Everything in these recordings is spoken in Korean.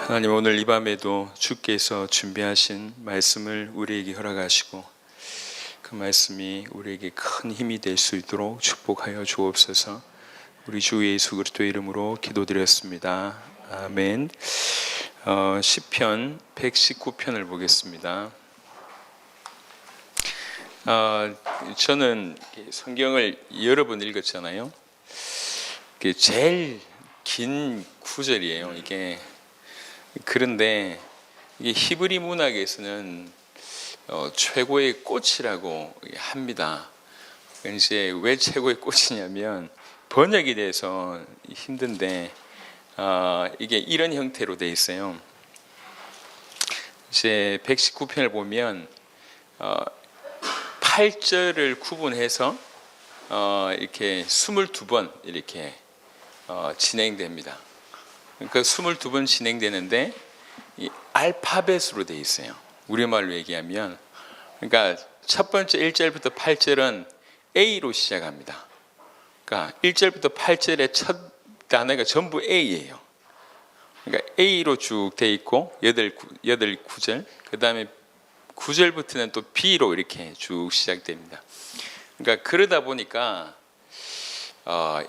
하나님, 오늘 이 밤에도 주께서 준비하신 말씀을 우리에게 허락하시고 그 말씀이 우리에게 큰 힘이 될 수 있도록 축복하여 주옵소서. 우리 주 예수 그리스도의 이름으로 기도드렸습니다. 아멘. 시편 119편을 보겠습니다. 저는 성경을 여러 번 읽었잖아요. 제일 긴 구절이에요, 이게. 그런데 이게 히브리 문학에서는 최고의 꽃이라고 합니다. 이제 왜 최고의 꽃이냐면 번역이 돼서 힘든데 이게 이런 형태로 돼 있어요. 이제 119편을 보면 8절을 구분해서 이렇게 22번 이렇게 진행됩니다. 그러니까 22번 진행되는데 이 알파벳으로 되어 있어요. 우리말로 얘기하면, 그러니까 첫 번째 1절부터 8절은 A로 시작합니다. 그러니까 1절부터 8절의 첫 단어가 전부 A예요. 그러니까 A로 쭉 되어 있고 9절, 그 다음에 9절부터는 또 B로 이렇게 쭉 시작됩니다. 그러니까 그러다 보니까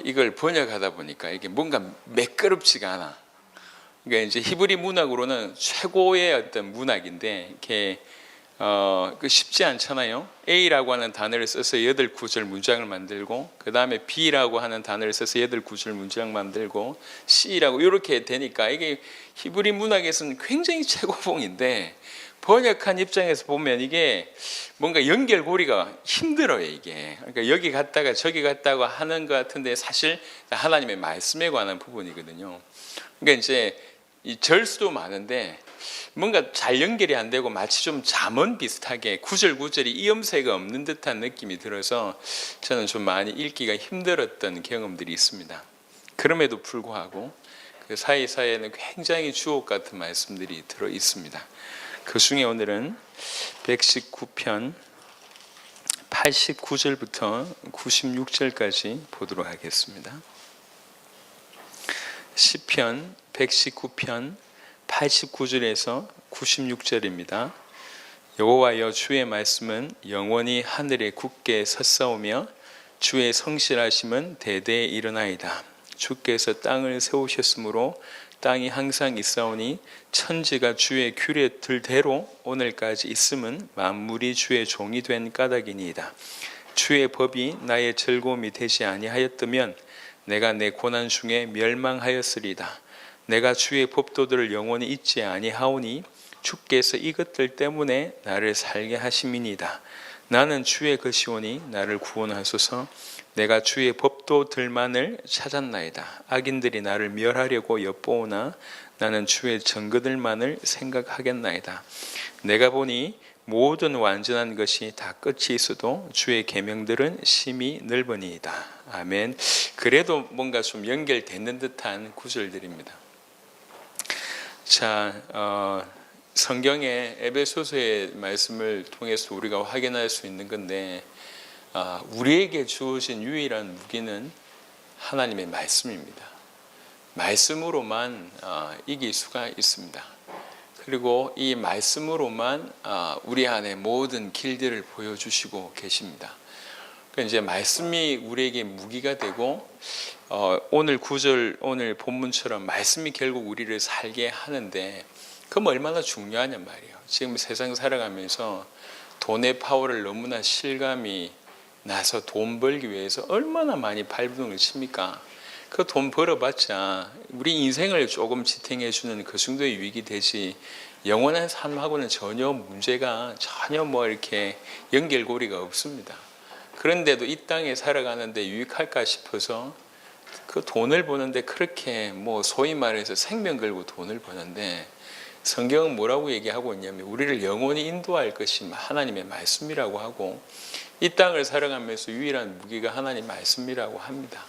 이걸 번역하다 보니까 이게 뭔가 매끄럽지가 않아. 그러니까 이제 히브리 문학으로는 최고의 어떤 문학인데 이렇게 쉽지 않잖아요. A라고 하는 단어를 써서 8구절 문장을 만들고, 그 다음에 B라고 하는 단어를 써서 8구절 문장 만들고, C라고 이렇게 되니까 이게 히브리 문학에서는 굉장히 최고봉인데 번역한 입장에서 보면 이게 뭔가 연결고리가 힘들어요, 이게. 그러니까 여기 갔다가 저기 갔다가 하는 것 같은데 사실 하나님의 말씀에 관한 부분이거든요. 그러니까 이제 이 절수도 많은데 뭔가 잘 연결이 안 되고 마치 좀 잠언 비슷하게 구절이 이음새가 없는 듯한 느낌이 들어서 저는 좀 많이 읽기가 힘들었던 경험들이 있습니다. 그럼에도 불구하고 그 사이사이에는 굉장히 주옥 같은 말씀들이 들어 있습니다. 그 중에 오늘은 119편 89절부터 96절까지 보도록 하겠습니다. 시편 119편 89절에서 96절입니다. 여호와여, 주의 말씀은 영원히 하늘에 굳게 섰사오며 주의 성실하심은 대대에 일어나이다. 주께서 땅을 세우셨으므로 땅이 항상 있사오니 천지가 주의 규례들대로 오늘까지 있음은 만물이 주의 종이 된 까닭이니이다. 주의 법이 나의 즐거움이 되지 아니하였다면 내가 내 고난 중에 멸망하였으리다. 내가 주의 법도들을 영원히 잊지 아니하오니 주께서 이것들 때문에 나를 살게 하심이니이다. 나는 주의 것이오니 나를 구원하소서. 내가 주의 법도들만을 찾았나이다. 악인들이 나를 멸하려고 엿보오나 나는 주의 증거들만을 생각하겠나이다. 내가 보니 모든 완전한 것이 다 끝이 있어도 주의 계명들은 심히 넓으니이다. 아멘. 그래도 뭔가 좀 연결되는 듯한 구절들입니다. 자, 성경의 에베소서의 말씀을 통해서 우리가 확인할 수 있는 건데, 우리에게 주어진 유일한 무기는 하나님의 말씀입니다. 말씀으로만 이길 수가 있습니다. 그리고 이 말씀으로만 우리 안에 모든 길들을 보여주시고 계십니다. 그러니까 이제 말씀이 우리에게 무기가 되고, 오늘 구절, 오늘 본문처럼 말씀이 결국 우리를 살게 하는데, 그럼 얼마나 중요하냔 말이에요. 지금 세상 살아가면서 돈의 파워를 너무나 실감이 나서 돈 벌기 위해서 얼마나 많이 발버둥을 칩니까? 그 돈 벌어봤자 우리 인생을 조금 지탱해주는 그 정도의 유익이 되지, 영원한 삶하고는 전혀 문제가 전혀 이렇게 연결고리가 없습니다. 그런데도 이 땅에 살아가는데 유익할까 싶어서 그 돈을 버는데 그렇게 소위 말해서 생명 걸고 돈을 버는데, 성경은 뭐라고 얘기하고 있냐면 우리를 영원히 인도할 것이 하나님의 말씀이라고 하고, 이 땅을 살아가면서 유일한 무기가 하나님 말씀이라고 합니다.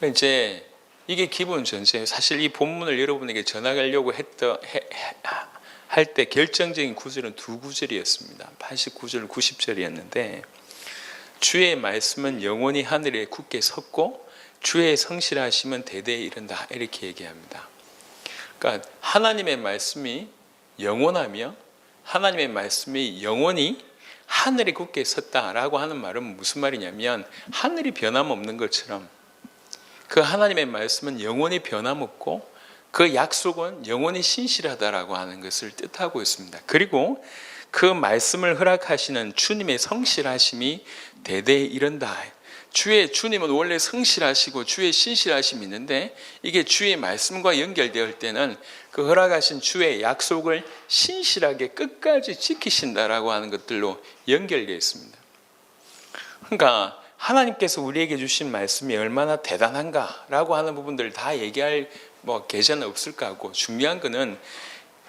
이제 이게 기본 전제예요. 사실 이 본문을 여러분에게 전하려고 할 때 결정적인 구절은 두 구절이었습니다. 89절, 90절이었는데, 주의 말씀은 영원히 하늘에 굳게 섰고 주의 성실하심은 대대에 이른다, 이렇게 얘기합니다. 그러니까 하나님의 말씀이 영원하며 하나님의 말씀이 영원히 하늘이 굳게 섰다라고 하는 말은 무슨 말이냐면 하늘이 변함없는 것처럼 그 하나님의 말씀은 영원히 변함없고 그 약속은 영원히 신실하다라고 하는 것을 뜻하고 있습니다. 그리고 그 말씀을 허락하시는 주님의 성실하심이 대대에 이른다. 주님은 원래 성실하시고 주의 신실하심이 있는데 이게 주의 말씀과 연결되을 때는 그 허락하신 주의 약속을 신실하게 끝까지 지키신다라고 하는 것들로 연결되어 있습니다. 그러니까 하나님께서 우리에게 주신 말씀이 얼마나 대단한가라고 하는 부분들을 다 얘기할 계제는 없을까 하고, 중요한 것은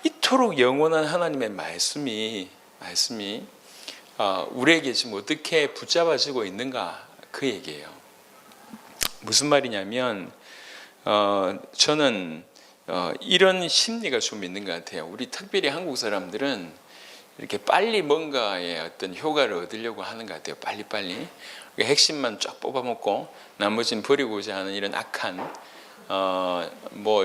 이토록 영원한 하나님의 말씀이 우리에게 지금 어떻게 붙잡아지고 있는가, 그 얘기예요. 무슨 말이냐면 저는 이런 심리가 좀 있는 것 같아요. 우리 특별히 한국 사람들은 이렇게 빨리 뭔가의 어떤 효과를 얻으려고 하는 것 같아요. 빨리 핵심만 쫙 뽑아먹고 나머지는 버리고자 하는 이런 악한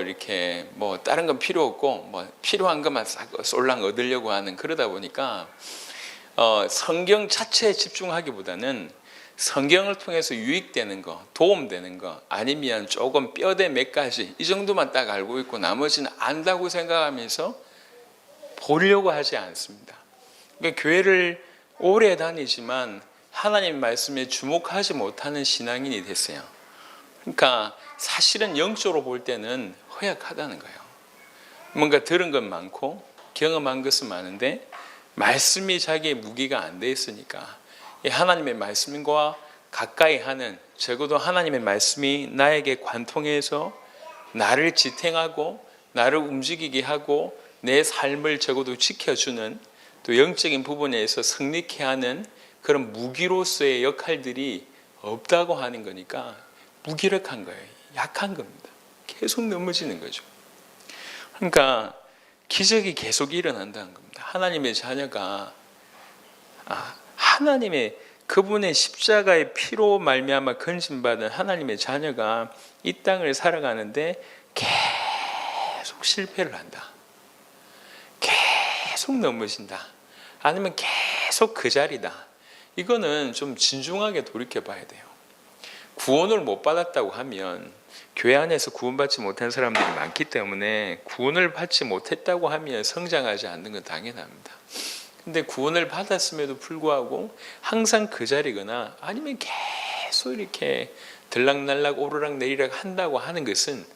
이렇게 다른 건 필요 없고 필요한 것만 싹 쏠랑 얻으려고 하는, 그러다 보니까 성경 자체에 집중하기보다는 성경을 통해서 유익되는 거, 도움되는 거, 아니면 조금 뼈대 몇 가지 이 정도만 딱 알고 있고 나머지는 안다고 생각하면서 보려고 하지 않습니다. 그러니까 교회를 오래 다니지만 하나님 말씀에 주목하지 못하는 신앙인이 됐어요. 그러니까 사실은 영적으로 볼 때는 허약하다는 거예요. 뭔가 들은 건 많고 경험한 것은 많은데 말씀이 자기의 무기가 안 돼 있으니까 하나님의 말씀과 가까이 하는, 적어도 하나님의 말씀이 나에게 관통해서 나를 지탱하고 나를 움직이게 하고 내 삶을 적어도 지켜주는, 또 영적인 부분에서 승리케 하는 그런 무기로서의 역할들이 없다고 하는 거니까 무기력한 거예요. 약한 겁니다. 계속 넘어지는 거죠. 그러니까 기적이 계속 일어난다는 겁니다. 하나님의 자녀가 하나님의 그분의 십자가의 피로 말미암아 건진받은 하나님의 자녀가 이 땅을 살아가는데 계속 실패를 한다. 계속 넘어진다. 아니면 계속 그 자리다. 이거는 좀 진중하게 돌이켜 봐야 돼요. 구원을 못 받았다고 하면, 교회 안에서 구원받지 못한 사람들이 많기 때문에 구원을 받지 못했다고 하면 성장하지 않는 건 당연합니다. 근데 구원을 받았음에도 불구하고 항상 그 자리거나 아니면 계속 이렇게 들락날락 오르락 내리락 한다고 하는 것은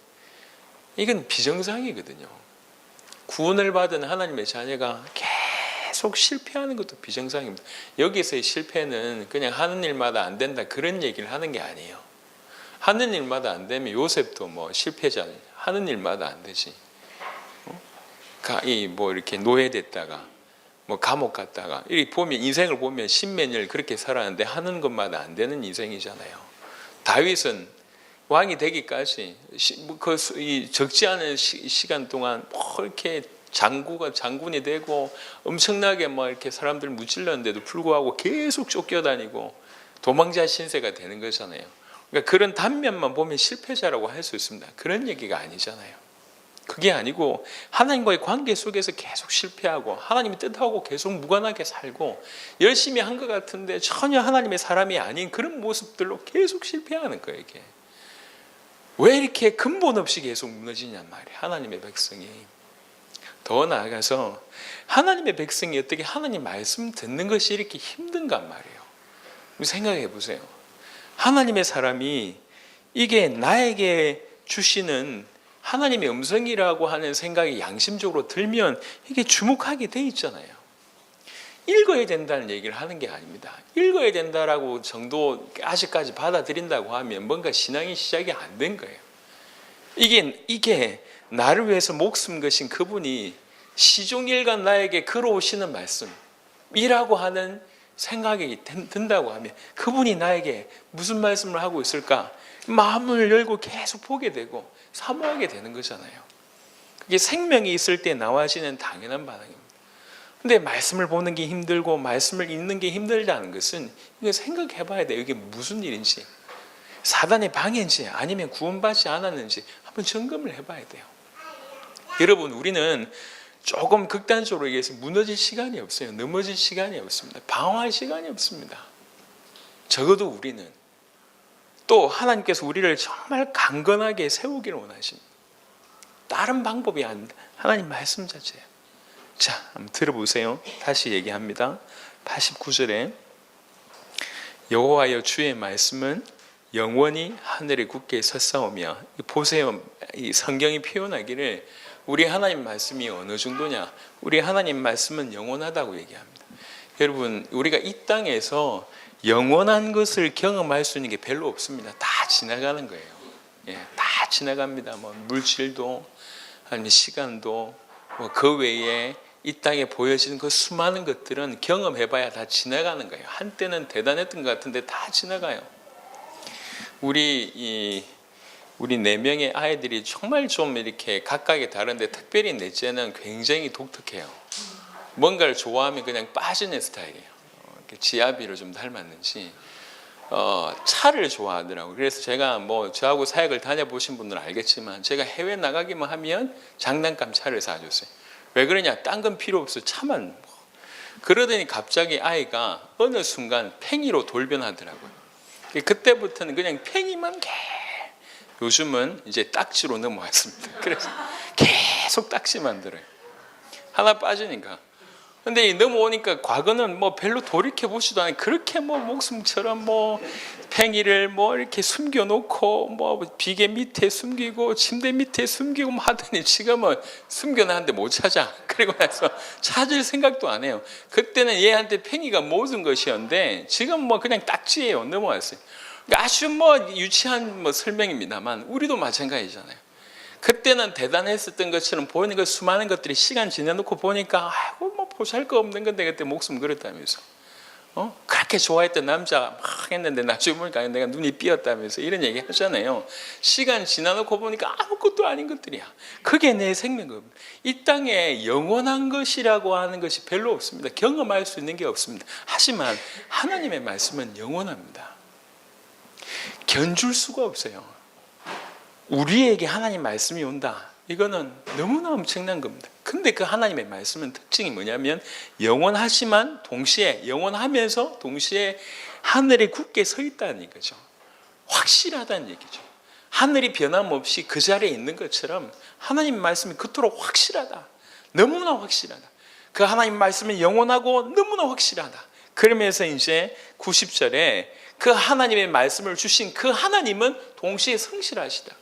이건 비정상이거든요. 구원을 받은 하나님의 자녀가 계속 실패하는 것도 비정상입니다. 여기서의 실패는 그냥 하는 일마다 안 된다 그런 얘기를 하는 게 아니에요. 하는 일마다 안 되면 요셉도 실패자잖아요. 하는 일마다 안 되지. 이렇게 노예됐다가 감옥 갔다가 이렇게 보면, 인생을 보면 십몇 년 그렇게 살았는데 하는 것마다 안 되는 인생이잖아요. 다윗은 왕이 되기까지 적지 않은 시간 동안 이렇게 장군이 되고 엄청나게 이렇게 사람들 무찔렀는데도 불구하고 계속 쫓겨다니고 도망자 신세가 되는 거잖아요. 그러니까 그런 단면만 보면 실패자라고 할 수 있습니다. 그런 얘기가 아니잖아요. 그게 아니고 하나님과의 관계 속에서 계속 실패하고 하나님의 뜻하고 계속 무관하게 살고 열심히 한 것 같은데 전혀 하나님의 사람이 아닌 그런 모습들로 계속 실패하는 거예요. 이게 왜 이렇게 근본 없이 계속 무너지냔 말이에요. 하나님의 백성이. 더 나아가서 하나님의 백성이 어떻게 하나님 말씀 듣는 것이 이렇게 힘든가 말이에요. 생각해 보세요. 하나님의 사람이 이게 나에게 주시는 하나님의 음성이라고 하는 생각이 양심적으로 들면 이게 주목하게 돼 있잖아요. 읽어야 된다는 얘기를 하는 게 아닙니다. 읽어야 된다라고 정도 아직까지 받아들인다고 하면 뭔가 신앙이 시작이 안 된 거예요. 이게 나를 위해서 목숨 거신 그분이 시종일관 나에게 걸어오시는 말씀이라고 하는 생각이 든다고 하면 그분이 나에게 무슨 말씀을 하고 있을까? 마음을 열고 계속 보게 되고 사모하게 되는 거잖아요. 그게 생명이 있을 때 나와지는 당연한 반응입니다. 근데 말씀을 보는 게 힘들고 말씀을 읽는 게 힘들다는 것은 이거 생각해 봐야 돼요. 이게 무슨 일인지, 사단의 방해인지 아니면 구원받지 않았는지 한번 점검을 해봐야 돼요. 여러분, 우리는 조금 극단적으로 얘기해서 무너질 시간이 없어요. 넘어질 시간이 없습니다. 방황할 시간이 없습니다. 적어도 우리는. 또 하나님께서 우리를 정말 강건하게 세우기를 원하십니다. 다른 방법이 아닙니다. 하나님 말씀 자체예요. 자, 한번 들어보세요. 다시 얘기합니다. 89절에 여호와여 주의 말씀은 영원히 하늘에 굳게 섰사오며, 보세요. 이 성경이 표현하기를 우리 하나님 말씀이 어느 정도냐, 우리 하나님 말씀은 영원하다고 얘기합니다. 여러분, 우리가 이 땅에서 영원한 것을 경험할 수 있는 게 별로 없습니다. 다 지나가는 거예요. 예, 다 지나갑니다. 뭐 물질도 아니면 시간도 그 외에 이 땅에 보여지는 그 수많은 것들은 경험해봐야 다 지나가는 거예요. 한때는 대단했던 것 같은데 다 지나가요. 우리 4명의 아이들이 정말 좀 이렇게 각각이 다른데 특별히 넷째는 굉장히 독특해요. 뭔가를 좋아하면 그냥 빠지는 스타일이에요. 지아비를 좀 닮았는지 차를 좋아하더라고요. 그래서 제가 저하고 사역을 다녀보신 분들은 알겠지만 제가 해외 나가기만 하면 장난감 차를 사줬어요. 왜 그러냐? 딴 건 필요 없어요. 차만. 그러더니 갑자기 아이가 어느 순간 팽이로 돌변하더라고요. 그때부터는 그냥 팽이만 요즘은 이제 딱지로 넘어왔습니다. 그래서 계속 딱지 만들어요. 하나 빠지니까. 근데 넘어오니까 과거는 별로 돌이켜보지도 않아요. 그렇게 목숨처럼 팽이를 이렇게 숨겨놓고 비계 밑에 숨기고 침대 밑에 숨기고 하더니 지금은 숨겨놨는데 못 찾아. 그리고 나서 찾을 생각도 안 해요. 그때는 얘한테 팽이가 모든 것이었는데 지금 그냥 딱지예요. 넘어왔어요. 그러니까 아주 유치한 설명입니다만 우리도 마찬가지잖아요. 그때는 대단했었던 것처럼 보이는 그 수많은 것들이 시간 지내놓고 보니까 보잘것없는 건데 그때 목숨 걸었다면서 그렇게 좋아했던 남자 막 했는데 나중에 보니까 내가 눈이 삐었다면서 이런 얘기 하잖아요. 시간 지나놓고 보니까 아무것도 아닌 것들이야. 그게 내 생명입니다. 이 땅에 영원한 것이라고 하는 것이 별로 없습니다. 경험할 수 있는 게 없습니다. 하지만 하나님의 말씀은 영원합니다. 견줄 수가 없어요. 우리에게 하나님 말씀이 온다. 이거는 너무나 엄청난 겁니다. 근데 그 하나님의 말씀은 특징이 뭐냐면 영원하지만 동시에 영원하면서 동시에 하늘에 굳게 서 있다는 얘기죠. 확실하다는 얘기죠. 하늘이 변함없이 그 자리에 있는 것처럼 하나님의 말씀이 그토록 확실하다. 너무나 확실하다. 그 하나님 말씀은 영원하고 너무나 확실하다. 그러면서 이제 90절에 그 하나님의 말씀을 주신 그 하나님은 동시에 성실하시다.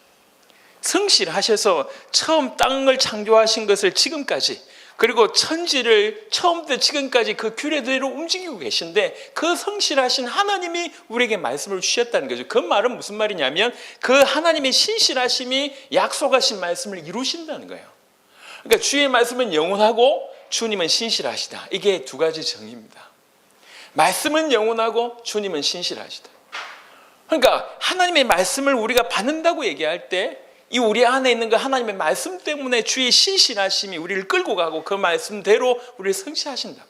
성실하셔서 처음 땅을 창조하신 것을 지금까지, 그리고 천지를 처음부터 지금까지 그 규례대로 움직이고 계신데 그 성실하신 하나님이 우리에게 말씀을 주셨다는 거죠. 그 말은 무슨 말이냐면 그 하나님의 신실하심이 약속하신 말씀을 이루신다는 거예요. 그러니까 주의 말씀은 영원하고 주님은 신실하시다. 이게 두 가지 정의입니다. 말씀은 영원하고 주님은 신실하시다. 그러니까 하나님의 말씀을 우리가 받는다고 얘기할 때 이 우리 안에 있는 그 하나님의 말씀 때문에 주의 신실하심이 우리를 끌고 가고 그 말씀대로 우리를 성취하신다.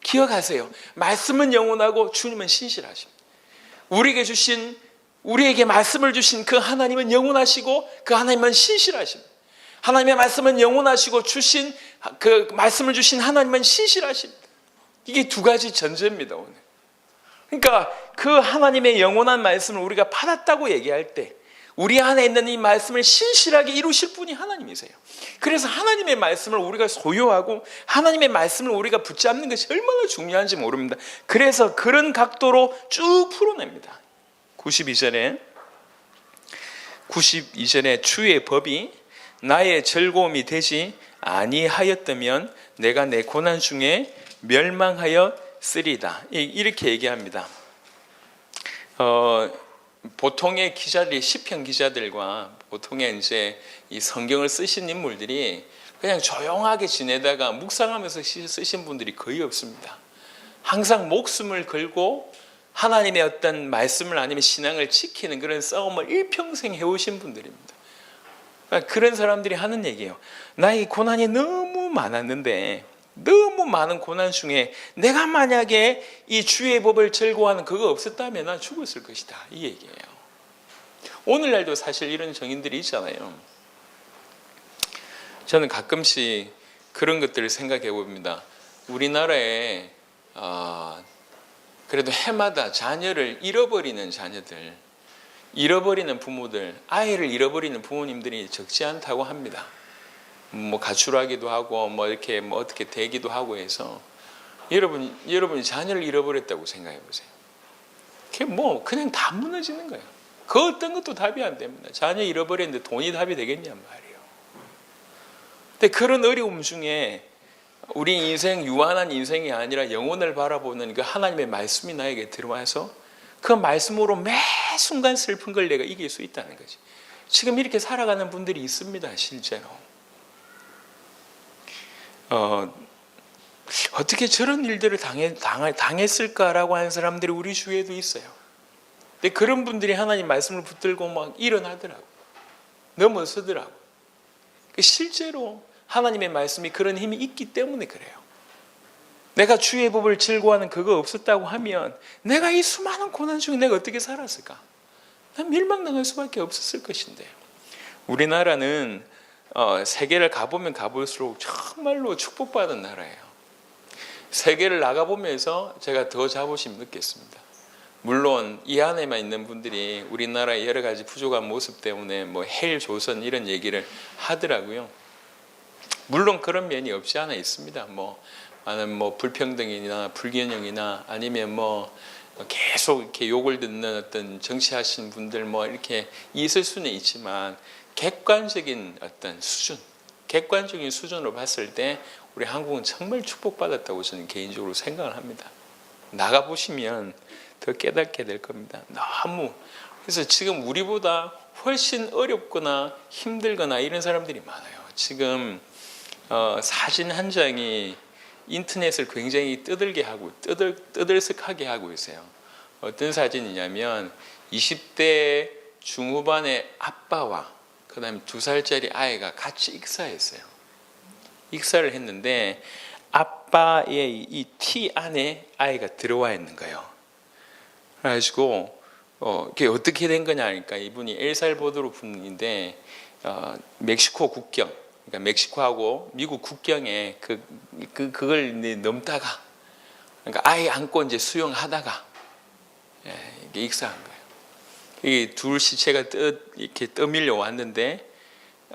기억하세요. 말씀은 영원하고 주님은 신실하십니다. 우리에게 말씀을 주신 그 하나님은 영원하시고 그 하나님은 신실하십니다. 하나님의 말씀은 영원하시고 그 말씀을 주신 하나님은 신실하십니다. 이게 두 가지 전제입니다, 오늘. 그러니까 그 하나님의 영원한 말씀을 우리가 받았다고 얘기할 때 우리 안에 있는 이 말씀을 신실하게 이루실 분이 하나님이세요. 그래서 하나님의 말씀을 우리가 소유하고 하나님의 말씀을 우리가 붙잡는 것이 얼마나 중요한지 모릅니다. 그래서 그런 각도로 쭉 풀어냅니다. 92절에 주의 법이 나의 즐거움이 되지 아니하였다면 내가 내 고난 중에 멸망하여 쓰리다. 이렇게 얘기합니다. 보통의 기자들이 시편 기자들과 보통의 이제 이 성경을 쓰신 인물들이 그냥 조용하게 지내다가 묵상하면서 쓰신 분들이 거의 없습니다. 항상 목숨을 걸고 하나님의 어떤 말씀을 아니면 신앙을 지키는 그런 싸움을 일평생 해오신 분들입니다. 그러니까 그런 사람들이 하는 얘기예요. 나의 고난이 너무 많았는데 너무 많은 고난 중에 내가 만약에 이 주의 법을 즐거워하는 그거 없었다면 난 죽었을 것이다. 이 얘기예요. 오늘날도 사실 이런 정인들이 있잖아요. 저는 가끔씩 그런 것들을 생각해 봅니다. 우리나라에 그래도 해마다 자녀를 잃어버리는 자녀들, 잃어버리는 부모들, 아이를 잃어버리는 부모님들이 적지 않다고 합니다. 뭐 가출하기도 하고 뭐 이렇게 뭐 어떻게 되기도 하고 해서 여러분이 자녀를 잃어버렸다고 생각해 보세요. 그게 뭐 그냥 다 무너지는 거예요. 그 어떤 것도 답이 안 됩니다. 자녀 잃어버렸는데 돈이 답이 되겠냔 말이에요. 근데 그런 어려움 중에 우리 인생, 유한한 인생이 아니라 영혼을 바라보는 그 하나님의 말씀이 나에게 들어와서 그 말씀으로 매 순간 슬픈 걸 내가 이길 수 있다는 거지. 지금 이렇게 살아가는 분들이 있습니다. 실제로. 어떻게 저런 일들을 당했을까라고 하는 사람들이 우리 주위에도 있어요. 근데 그런 분들이 하나님 말씀을 붙들고 막 일어나더라고. 넘어서더라고. 실제로 하나님의 말씀이 그런 힘이 있기 때문에 그래요. 내가 주의 법을 즐거워하는 그거 없었다고 하면 내가 이 수많은 고난 중에 내가 어떻게 살았을까? 난 멸망당할 수밖에 없었을 것인데. 우리나라는 세계를 가보면 가볼수록 정말로 축복받은 나라예요. 세계를 나가보면서 제가 더 자부심 느꼈습니다. 물론 이 안에만 있는 분들이 우리나라의 여러 가지 부족한 모습 때문에 뭐 헬 조선 이런 얘기를 하더라고요. 물론 그런 면이 없지 않아 있습니다. 많은 불평등이나 불균형이나 아니면 계속 이렇게 욕을 듣는 어떤 정치하신 분들 이렇게 있을 수는 있지만 객관적인 어떤 수준, 객관적인 수준으로 봤을 때 우리 한국은 정말 축복받았다고 저는 개인적으로 생각을 합니다. 나가보시면 더 깨닫게 될 겁니다. 너무. 그래서 지금 우리보다 훨씬 어렵거나 힘들거나 이런 사람들이 많아요. 지금 사진 한 장이 인터넷을 굉장히 떠들썩하게 하고 있어요. 어떤 사진이냐면 20대 중후반의 아빠와 그 다음에 2살짜리 아이가 같이 익사했어요. 익사를 했는데 아빠의 이 티 안에 아이가 들어와 있는 거예요. 그래가지고 이게 어떻게 된 거냐 하니까 이분이 엘살바도르 분인데 멕시코 국경, 그러니까 멕시코하고 미국 국경에 그걸 넘다가, 그러니까 아이 안고 이제 수영하다가 이게 익사한 거예요. 이 둘 시체가 이렇게 떠밀려 왔는데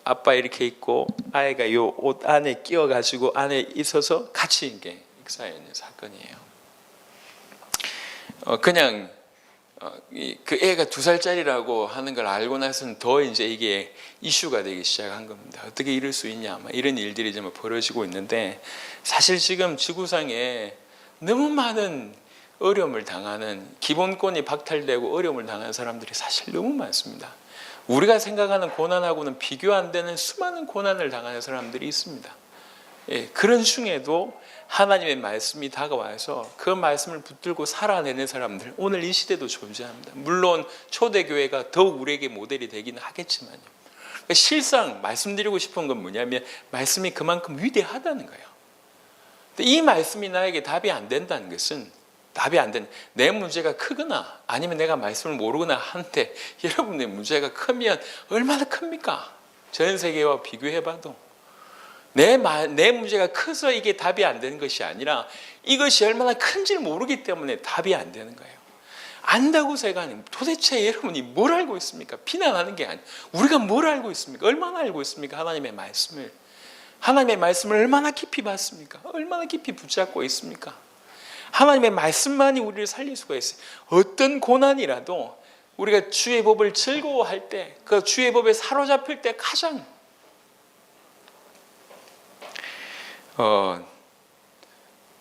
아빠 이렇게 있고 아이가 요 옷 안에 끼어가지고 안에 있어서 같이 이게 익사했는 사건이에요. 그냥 그 애가 2살짜리라고 하는 걸 알고 나서는 더 이제 이게 이슈가 되기 시작한 겁니다. 어떻게 이럴 수 있냐, 이런 일들이 좀 벌어지고 있는데, 사실 지금 지구상에 너무 많은 어려움을 당하는, 기본권이 박탈되고 어려움을 당하는 사람들이 사실 너무 많습니다. 우리가 생각하는 고난하고는 비교 안 되는 수많은 고난을 당하는 사람들이 있습니다. 그런 중에도 하나님의 말씀이 다가와서 그 말씀을 붙들고 살아내는 사람들, 오늘 이 시대도 존재합니다. 물론 초대교회가 더욱 우리에게 모델이 되기는 하겠지만요. 실상 말씀드리고 싶은 건 뭐냐면 말씀이 그만큼 위대하다는 거예요. 근데 이 말씀이 나에게 답이 안 된다는 것은, 내 문제가 크거나 아니면 내가 말씀을 모르거나 한데, 여러분의 문제가 크면 얼마나 큽니까? 전 세계와 비교해봐도 내 문제가 커서 이게 답이 안 되는 것이 아니라 이것이 얼마나 큰지를 모르기 때문에 답이 안 되는 거예요. 안다고 생각하는, 도대체 여러분이 뭘 알고 있습니까? 비난하는 게 아니에요. 우리가 뭘 알고 있습니까? 얼마나 알고 있습니까? 하나님의 말씀을 얼마나 깊이 봤습니까? 얼마나 깊이 붙잡고 있습니까? 하나님의 말씀만이 우리를 살릴 수가 있어요. 어떤 고난이라도 우리가 주의 법을 즐거워할 때, 그 주의 법에 사로잡힐 때 가장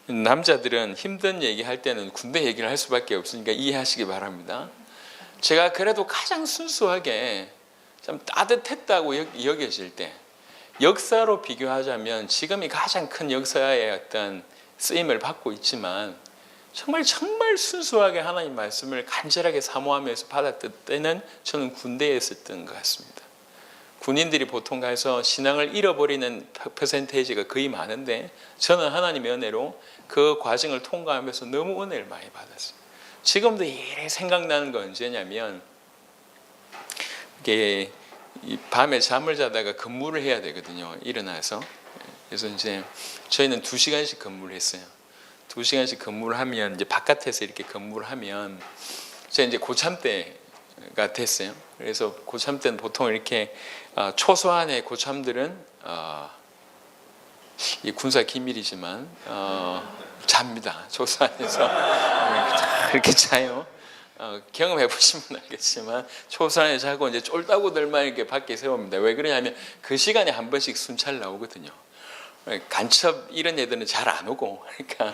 남자들은 힘든 얘기할 때는 군대 얘기를 할 수밖에 없으니까 이해하시기 바랍니다. 제가 그래도 가장 순수하게 좀 따뜻했다고 여겨질 때, 역사로 비교하자면 지금이 가장 큰 역사의 어떤 쓰임을 받고 있지만 정말 순수하게 하나님 말씀을 간절하게 사모하면서 받았던 때는 저는 군대에 있었던 것 같습니다. 군인들이 보통 가서 신앙을 잃어버리는 퍼센테이지가 거의 많은데, 저는 하나님의 은혜로 그 과정을 통과하면서 너무 은혜를 많이 받았어요. 지금도 이래 생각나는 건 언제냐면, 이게 이 밤에 잠을 자다가 근무를 해야 되거든요. 일어나서. 그래서 이제 저희는 2시간씩 근무를 했어요. 2시간씩 근무를 하면 이제 바깥에서 이렇게 근무를 하면 제가 이제 고참 때가 됐어요. 그래서 고참 때는 보통 이렇게 초소한의 고참들은 이 군사 기밀이지만 잡니다. 초소한에서 그렇게 자요. 경험해 보시면 알겠지만 초소한에 자고 이제 쫄다구들만 이렇게 밖에 세웁니다. 왜 그러냐면 그 시간에 한 번씩 순찰 나오거든요. 간첩 이런 애들은 잘 안 오고, 그러니까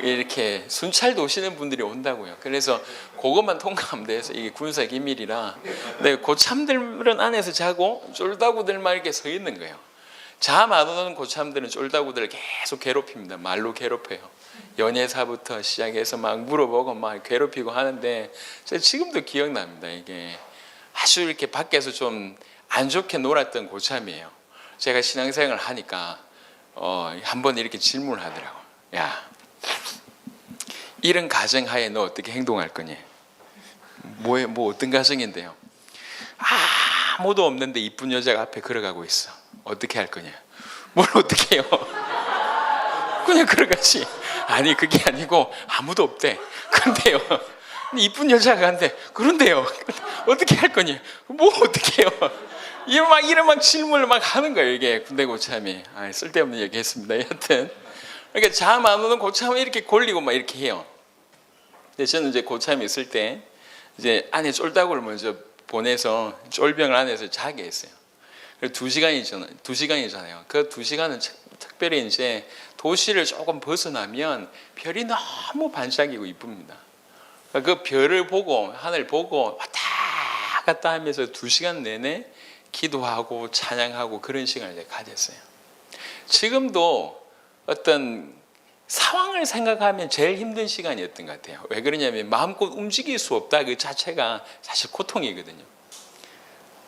이렇게 순찰도 오시는 분들이 온다고요. 그래서 그것만 통과하면 돼서 이게 군사 기밀이라. 네, 고참들은 안에서 자고 쫄다구들만 이렇게 서 있는 거예요. 잠 안 오는 고참들은 쫄다구들을 계속 괴롭힙니다. 말로 괴롭혀요. 연애사부터 시작해서 막 물어보고 막 괴롭히고 하는데 제가 지금도 기억납니다. 이게 아주 이렇게 밖에서 좀 안 좋게 놀았던 고참이에요. 제가 신앙생활을 하니까 한번 이렇게 질문을 하더라고. 야, 이런 가정하에 너 어떻게 행동할 거니? 뭐 어떤 가정인데요? 아무도 없는데 이쁜 여자가 앞에 걸어가고 있어. 어떻게 할 거냐? 뭘 어떻게 해요? 그냥 걸어가지. 아니, 그게 아니고 아무도 없대. 그런데요, 이쁜 여자가 한대. 그런데요, 어떻게 할 거니? 뭐 어떻게 해요? 이런 막 질문을 막 하는 거예요. 이게 군대 고참이. 쓸데없는 얘기 했습니다. 여하튼 그러니까 잠 안 오는 고참은 이렇게 골리고 막 이렇게 해요. 근데 저는 이제 고참이 있을 때 이제 안에 쫄다구를 먼저 보내서 쫄병을 안에서 자게 했어요. 2시간이잖아요. 그 2시간은 특별히 이제 도시를 조금 벗어나면 별이 너무 반짝이고 이쁩니다. 그 별을 보고 하늘 보고 왔다 갔다 하면서 2시간 내내 기도하고 찬양하고 그런 시간을 이제 가졌어요. 지금도 어떤 상황을 생각하면 제일 힘든 시간이었던 것 같아요. 왜 그러냐면 마음껏 움직일 수 없다 그 자체가 사실 고통이거든요.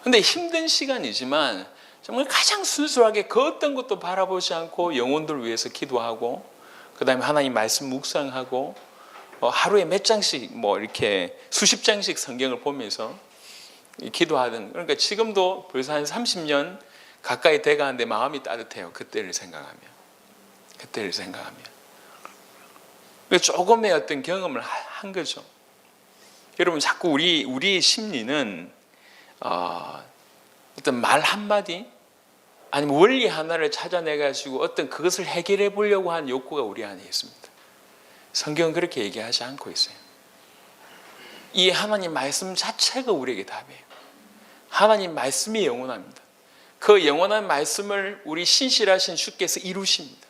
근데 힘든 시간이지만 정말 가장 순수하게 그 어떤 것도 바라보지 않고 영혼들을 위해서 기도하고, 그 다음에 하나님 말씀 묵상하고, 하루에 몇 장씩 이렇게 수십 장씩 성경을 보면서 기도하던. 그러니까 지금도 벌써 한 30년 가까이 돼가는데 마음이 따뜻해요. 그때를 생각하면. 조금의 어떤 경험을 한 거죠. 여러분, 자꾸 우리의 심리는 어떤 말 한마디 아니면 원리 하나를 찾아내가지고 어떤 그것을 해결해 보려고 하는 욕구가 우리 안에 있습니다. 성경은 그렇게 얘기하지 않고 있어요. 이 하나님 말씀 자체가 우리에게 답이에요. 하나님 말씀이 영원합니다. 그 영원한 말씀을 우리 신실하신 주께서 이루십니다.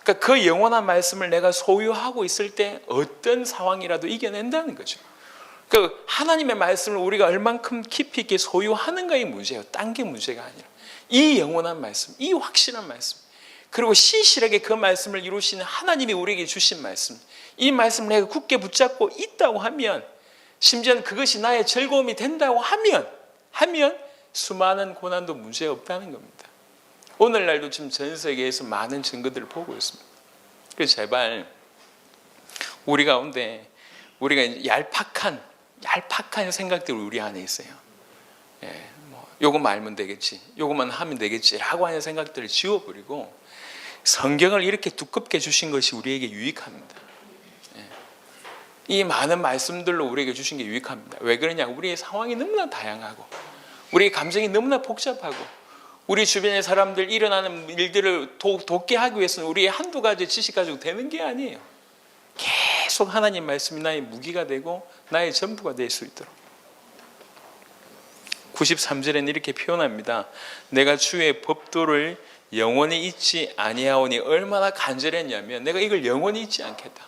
그러니까 그 영원한 말씀을 내가 소유하고 있을 때 어떤 상황이라도 이겨낸다는 거죠. 그 하나님의 말씀을 우리가 얼만큼 깊이 있게 소유하는가의 문제예요. 딴 게 문제가 아니라 이 영원한 말씀, 이 확실한 말씀, 그리고 신실하게 그 말씀을 이루시는 하나님이 우리에게 주신 말씀, 이 말씀을 내가 굳게 붙잡고 있다고 하면, 심지어는 그것이 나의 즐거움이 된다고 하면 수많은 고난도 문제없다는 겁니다. 오늘날도 지금 전 세계에서 많은 증거들을 보고 있습니다. 그래서 제발 우리 가운데 우리가 얄팍한 생각들이 우리 안에 있어요. 요것만 알면 되겠지, 요것만 하면 되겠지라고 하는 생각들을 지워버리고 성경을 이렇게 두껍게 주신 것이 우리에게 유익합니다. 이 많은 말씀들로 우리에게 주신 게 유익합니다. 왜 그러냐? 우리의 상황이 너무나 다양하고 우리의 감정이 너무나 복잡하고 우리 주변의 사람들 일어나는 일들을 돕게 하기 위해서는 우리의 한두 가지 지식 가지고 되는 게 아니에요. 계속 하나님 말씀이 나의 무기가 되고 나의 전부가 될 수 있도록. 93절에는 이렇게 표현합니다. 내가 주의 법도를 영원히 잊지 아니하오니. 얼마나 간절했냐면 내가 이걸 영원히 잊지 않겠다.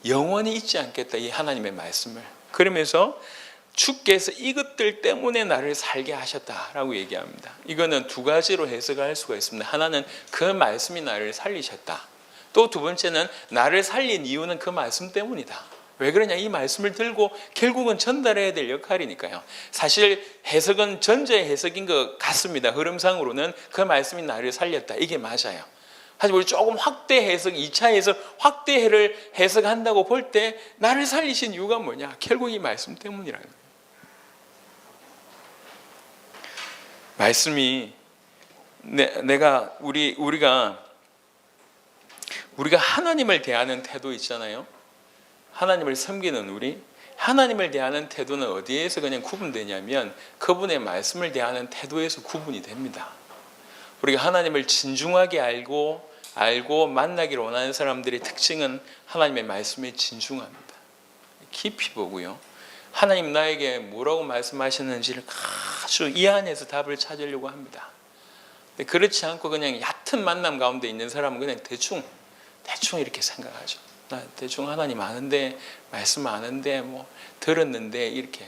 영원히 잊지 않겠다, 이 하나님의 말씀을. 그러면서 주께서 이것들 때문에 나를 살게 하셨다라고 얘기합니다. 이거는 두 가지로 해석할 수가 있습니다. 하나는 그 말씀이 나를 살리셨다. 또 두 번째는 나를 살린 이유는 그 말씀 때문이다. 왜 그러냐? 이 말씀을 들고 결국은 전달해야 될 역할이니까요. 사실 해석은 전제 해석인 것 같습니다. 흐름상으로는 그 말씀이 나를 살렸다, 이게 맞아요. 하지만 우리 조금 확대 해석, 2차 해석, 확대를 해석한다고 볼 때 나를 살리신 이유가 뭐냐? 결국 이 말씀 때문이라는 거예요. 말씀이 우리가 하나님을 대하는 태도 있잖아요. 하나님을 섬기는 하나님을 대하는 태도는 어디에서 그냥 구분되냐면 그분의 말씀을 대하는 태도에서 구분이 됩니다. 우리가 하나님을 진중하게 알고 만나기를 원하는 사람들의 특징은 하나님의 말씀에 진중합니다. 깊이 보고요. 하나님 나에게 뭐라고 말씀하셨는지를 아주 이 안에서 답을 찾으려고 합니다. 그렇지 않고 그냥 얕은 만남 가운데 있는 사람은 그냥 대충 이렇게 생각하죠. 나 대충 하나님 아는데, 말씀 아는데, 뭐 들었는데 이렇게.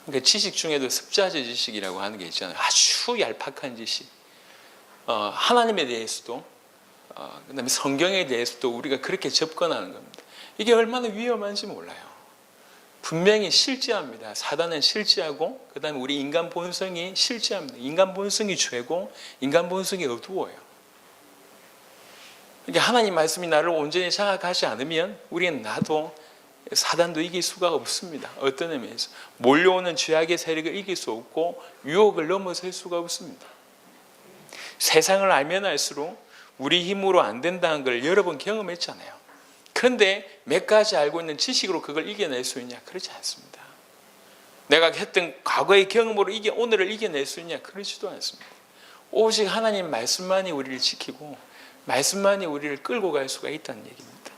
그러니까 지식 중에도 습자지 지식이라고 하는 게 있잖아요. 아주 얄팍한 지식. 하나님에 대해서도, 그다음에 성경에 대해서도 우리가 그렇게 접근하는 겁니다. 이게 얼마나 위험한지 몰라요. 분명히 실제합니다. 사단은 실제하고, 그다음에 우리 인간 본성이 실제합니다. 인간 본성이 죄고, 인간 본성이 어두워요. 그러니까 하나님 말씀이 나를 온전히 장악하지 않으면 우리는 나도 사단도 이길 수가 없습니다. 어떤 의미에서 몰려오는 죄악의 세력을 이길 수 없고 유혹을 넘어설 수가 없습니다. 세상을 알면 알수록 우리 힘으로 안 된다는 걸 여러 번 경험했잖아요. 그런데 몇 가지 알고 있는 지식으로 그걸 이겨낼 수 있냐? 그렇지 않습니다. 내가 했던 과거의 경험으로 오늘을 이겨낼 수 있냐? 그렇지도 않습니다. 오직 하나님 말씀만이 우리를 지키고 말씀만이 우리를 끌고 갈 수가 있다는 얘기입니다.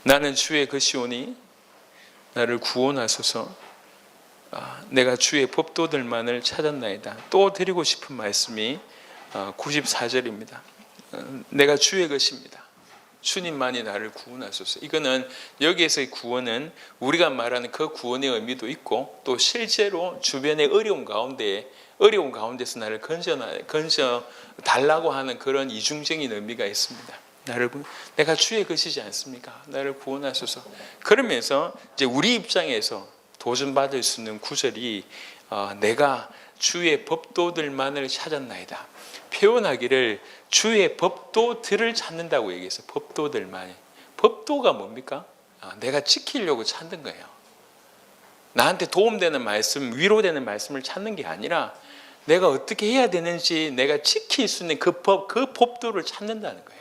나는 주의 것이오니 나를 구원하소서. 내가 주의 법도들만을 찾았나이다. 또 드리고 싶은 말씀이 94절입니다. 내가 주의 것입니다. 주님만이 나를 구원하소서. 이거는 여기에서의 구원은 우리가 말하는 그 구원의 의미도 있고 또 실제로 주변의 어려운 가운데서 나를 건져 달라고 하는 그런 이중적인 의미가 있습니다. 내가 주의 것이지 않습니까? 나를 구원하소서. 그러면서 이제 우리 입장에서 도전받을 수 있는 구절이 내가 주의 법도들만을 찾았나이다. 표현하기를 주의 법도들을 찾는다고 얘기해서 법도들만. 법도가 뭡니까? 내가 지키려고 찾는 거예요. 나한테 도움되는 말씀, 위로되는 말씀을 찾는 게 아니라 내가 어떻게 해야 되는지 내가 지킬 수 있는 그 법도를 찾는다는 거예요.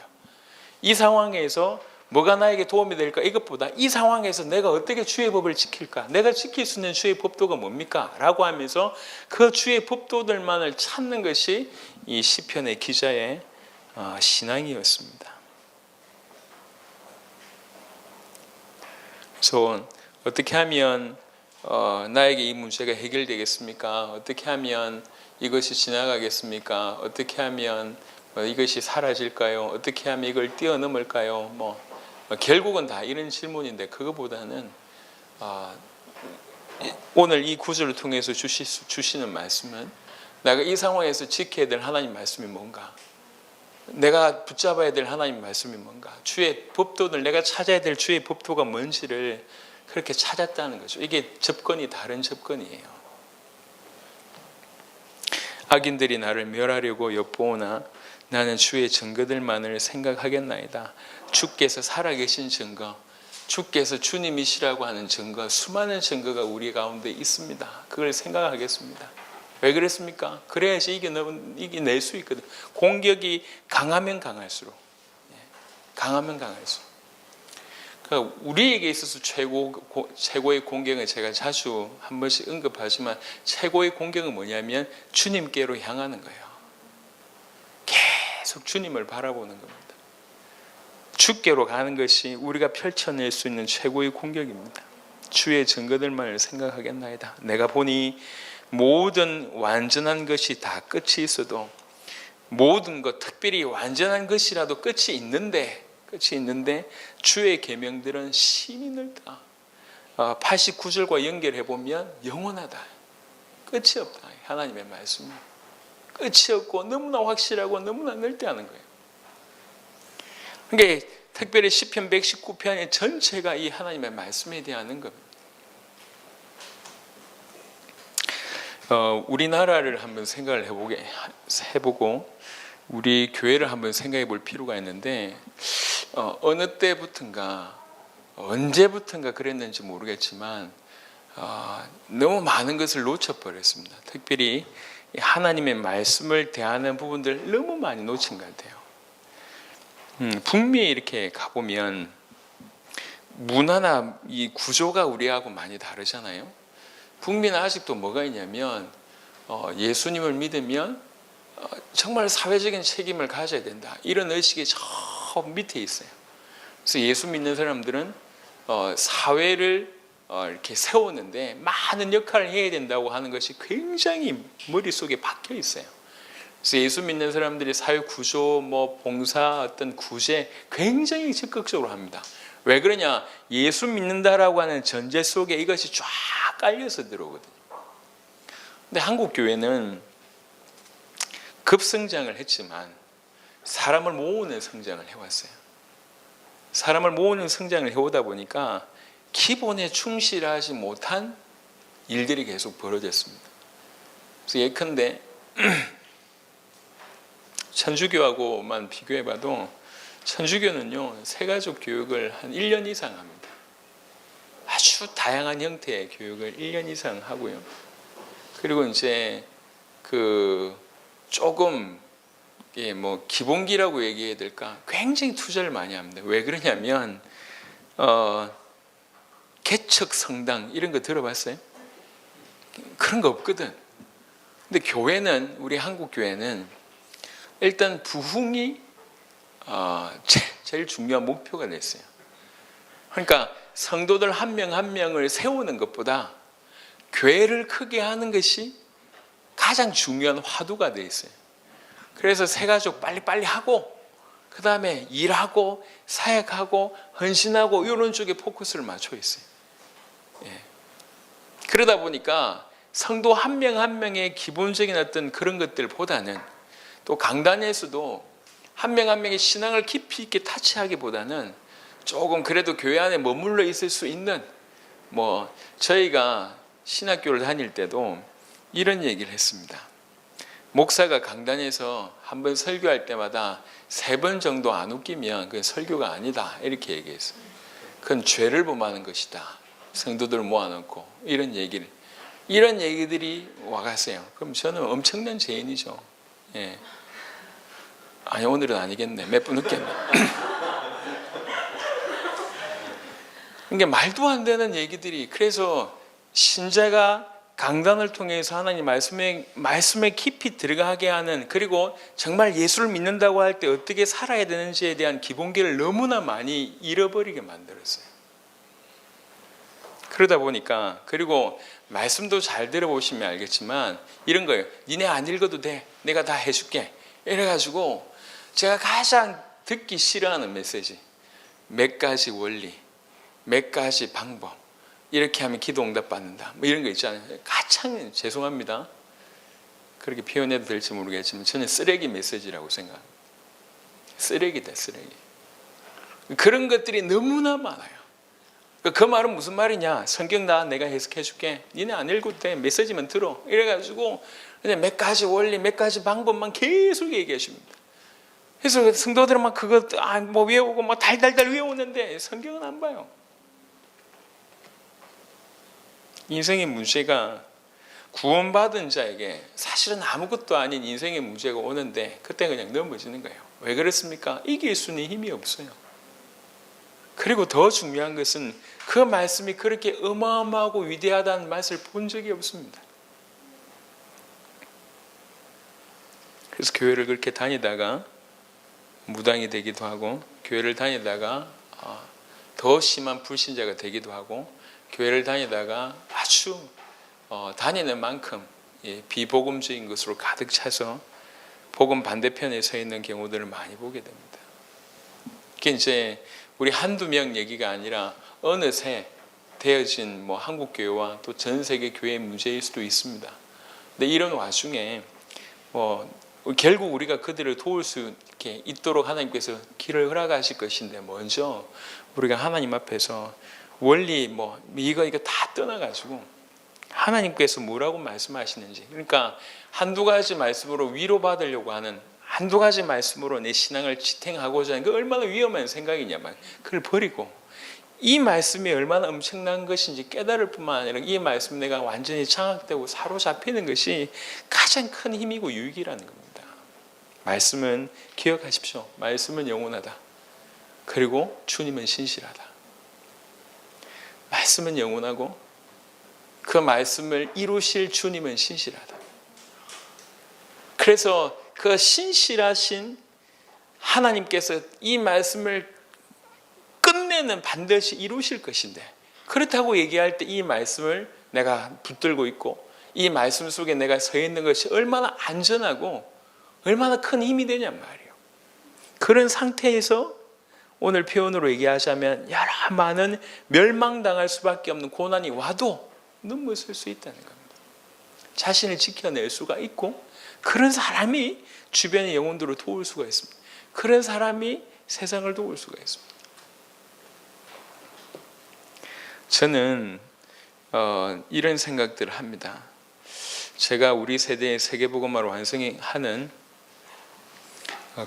이 상황에서 뭐가 나에게 도움이 될까? 이것보다 이 상황에서 내가 어떻게 주의 법을 지킬까? 내가 지킬 수 있는 주의 법도가 뭡니까? 라고 하면서 그 주의 법도들만을 찾는 것이 이 시편의 기자의 신앙이었습니다. 그래서 어떻게 하면 나에게 이 문제가 해결되겠습니까? 어떻게 하면 이것이 지나가겠습니까? 어떻게 하면 이것이 사라질까요? 어떻게 하면 이걸 뛰어넘을까요? 결국은 다 이런 질문인데 그거보다는 오늘 이 구절을 통해서 주시는 말씀은 내가 이 상황에서 지켜야 될 하나님 말씀이 뭔가, 내가 붙잡아야 될 하나님 말씀이 뭔가, 주의 법도들, 내가 찾아야 될 주의 법도가 뭔지를 그렇게 찾았다는 거죠. 이게 접근이 다른 접근이에요. 악인들이 나를 멸하려고 엿보오나 나는 주의 증거들만을 생각하겠나이다. 주께서 살아계신 증거, 주께서 주님이시라고 하는 증거, 수많은 증거가 우리 가운데 있습니다. 그걸 생각하겠습니다. 왜 그랬습니까? 그래야지 이겨낼 수 있거든. 공격이 강하면 강할수록. 그러니까 우리에게 있어서 최고의 공격은 제가 자주 한 번씩 언급하지만 최고의 공격은 뭐냐면 주님께로 향하는 거예요. 계속 주님을 바라보는 겁니다. 주께로 가는 것이 우리가 펼쳐낼 수 있는 최고의 공격입니다. 주의 증거들만을 생각하겠나이다. 내가 보니 모든 완전한 것이 다 끝이 있어도, 모든 것, 특별히 완전한 것이라도 끝이 있는데 주의 계명들은 심히 넓다. 89절과 연결해 보면 영원하다. 끝이 없다. 하나님의 말씀은 끝이 없고 너무나 확실하고 너무나 넓다는 거예요. 그러니까 특별히 시편 119편의 전체가 이 하나님의 말씀에 대한 겁니다. 우리나라를 한번 생각을 해보고 우리 교회를 한번 생각해 볼 필요가 있는데, 어느 때부턴가 언제부턴가 그랬는지 모르겠지만 너무 많은 것을 놓쳐버렸습니다. 특별히 하나님의 말씀을 대하는 부분들 너무 많이 놓친 것 같아요. 북미에 이렇게 가보면 문화나 이 구조가 우리하고 많이 다르잖아요. 북미는 아직도 뭐가 있냐면 예수님을 믿으면 정말 사회적인 책임을 가져야 된다, 이런 의식이 저 밑에 있어요. 그래서 예수 믿는 사람들은 사회를 이렇게 세우는데 많은 역할을 해야 된다고 하는 것이 굉장히 머릿속에 박혀 있어요. 그래서 예수 믿는 사람들이 사회 구조, 봉사, 어떤 구제 굉장히 적극적으로 합니다. 왜 그러냐? 예수 믿는다라고 하는 전제 속에 이것이 쫙 깔려서 들어오거든요. 근데 한국 교회는 급성장을 했지만 사람을 모으는 성장을 해왔어요. 사람을 모으는 성장을 해오다 보니까 기본에 충실하지 못한 일들이 계속 벌어졌습니다. 그래서 예컨대 천주교하고만 비교해봐도 천주교는요, 세가족 교육을 한 1년 이상 합니다. 아주 다양한 형태의 교육을 1년 이상 하고요. 그리고 이제 조금 기본기라고 얘기해야 될까? 굉장히 투자를 많이 합니다. 왜 그러냐면 개척 성당 이런 거 들어봤어요? 그런 거 없거든. 근데 교회는, 우리 한국 교회는 일단 부흥이 제일 중요한 목표가 됐어요. 그러니까 성도들 한 명 한 명을 세우는 것보다 교회를 크게 하는 것이 가장 중요한 화두가 되어 있어요. 그래서 세가족 빨리빨리 하고, 그 다음에 일하고 사역하고 헌신하고 이런 쪽에 포커스를 맞춰 있어요. 그러다 보니까 성도 한 명 한 명의 기본적인 어떤 그런 것들보다는, 또 강단에서도 한 명 한 명의 신앙을 깊이 있게 타치하기보다는 조금 그래도 교회 안에 머물러 있을 수 있는, 저희가 신학교를 다닐 때도 이런 얘기를 했습니다. 목사가 강단에서 한번 설교할 때마다 3번 정도 안 웃기면 그건 설교가 아니다, 이렇게 얘기했어요. 그건 죄를 범하는 것이다, 성도들 모아놓고. 이런 얘기들이 와갔어요. 그럼 저는 엄청난 죄인이죠. 아니, 오늘은 아니겠네, 몇 분 웃겠네. 이게 말도 안 되는 얘기들이. 그래서 신자가 강단을 통해서 하나님 말씀에 깊이 들어가게 하는, 그리고 정말 예수를 믿는다고 할 때 어떻게 살아야 되는지에 대한 기본기를 너무나 많이 잃어버리게 만들었어요. 그러다 보니까, 그리고 말씀도 잘 들어보시면 알겠지만 이런 거예요. 니네 안 읽어도 돼, 내가 다 해줄게. 이래가지고 제가 가장 듣기 싫어하는 메시지, 몇 가지 원리, 몇 가지 방법, 이렇게 하면 기도 응답 받는다, 이런 거 있잖아요. 가장 죄송합니다, 그렇게 표현해도 될지 모르겠지만 저는 쓰레기 메시지라고 생각합니다. 쓰레기다, 쓰레기. 그런 것들이 너무나 많아요. 그 말은 무슨 말이냐? 성경 내가 해석해 줄게, 니네 안 읽어도 돼, 메시지만 들어. 이래가지고 그냥 몇 가지 원리, 몇 가지 방법만 계속 얘기해 줍니다. 그래서 성도들은 막 그거 외우고 달달달 외우는데 성경은 안 봐요. 인생의 문제가 구원받은 자에게 사실은 아무것도 아닌 인생의 문제가 오는데 그때 그냥 넘어지는 거예요. 왜 그렇습니까? 이길 수는 힘이 없어요. 그리고 더 중요한 것은 그 말씀이 그렇게 어마어마하고 위대하다는 맛을 본 적이 없습니다. 그래서 교회를 그렇게 다니다가 무당이 되기도 하고, 교회를 다니다가 더 심한 불신자가 되기도 하고, 교회를 다니다가 아주 다니는 만큼 비복음적인 것으로 가득 차서 복음 반대편에 서 있는 경우들을 많이 보게 됩니다. 그게 이제 우리 한두 명 얘기가 아니라 어느새 되어진 한국교회와 또 전 세계 교회의 문제일 수도 있습니다. 근데 이런 와중에 결국 우리가 그들을 도울 수 있도록 하나님께서 길을 허락하실 것인데, 먼저 우리가 하나님 앞에서 원리 이거 다 떠나가지고 하나님께서 뭐라고 말씀하시는지, 그러니까 한두 가지 말씀으로 위로받으려고 하는, 한두 가지 말씀으로 내 신앙을 지탱하고자 하는 그 얼마나 위험한 생각이냐면, 그걸 버리고 이 말씀이 얼마나 엄청난 것인지 깨달을 뿐만 아니라 이 말씀에 내가 완전히 장악되고 사로잡히는 것이 가장 큰 힘이고 유익이라는 겁니다. 말씀은 기억하십시오. 말씀은 영원하다. 그리고 주님은 신실하다. 말씀은 영원하고 그 말씀을 이루실 주님은 신실하다. 그래서 그 신실하신 하나님께서 이 말씀을 끝내는 반드시 이루실 것인데, 그렇다고 얘기할 때 이 말씀을 내가 붙들고 있고 이 말씀 속에 내가 서 있는 것이 얼마나 안전하고 얼마나 큰 힘이 되냔 말이에요. 그런 상태에서 오늘 표현으로 얘기하자면 여러 많은 멸망당할 수밖에 없는 고난이 와도 넘어설 수 있다는 겁니다. 자신을 지켜낼 수가 있고, 그런 사람이 주변의 영혼들을 도울 수가 있습니다. 그런 사람이 세상을 도울 수가 있습니다. 저는 이런 생각들을 합니다. 제가 우리 세대의 세계복음화를 완성하는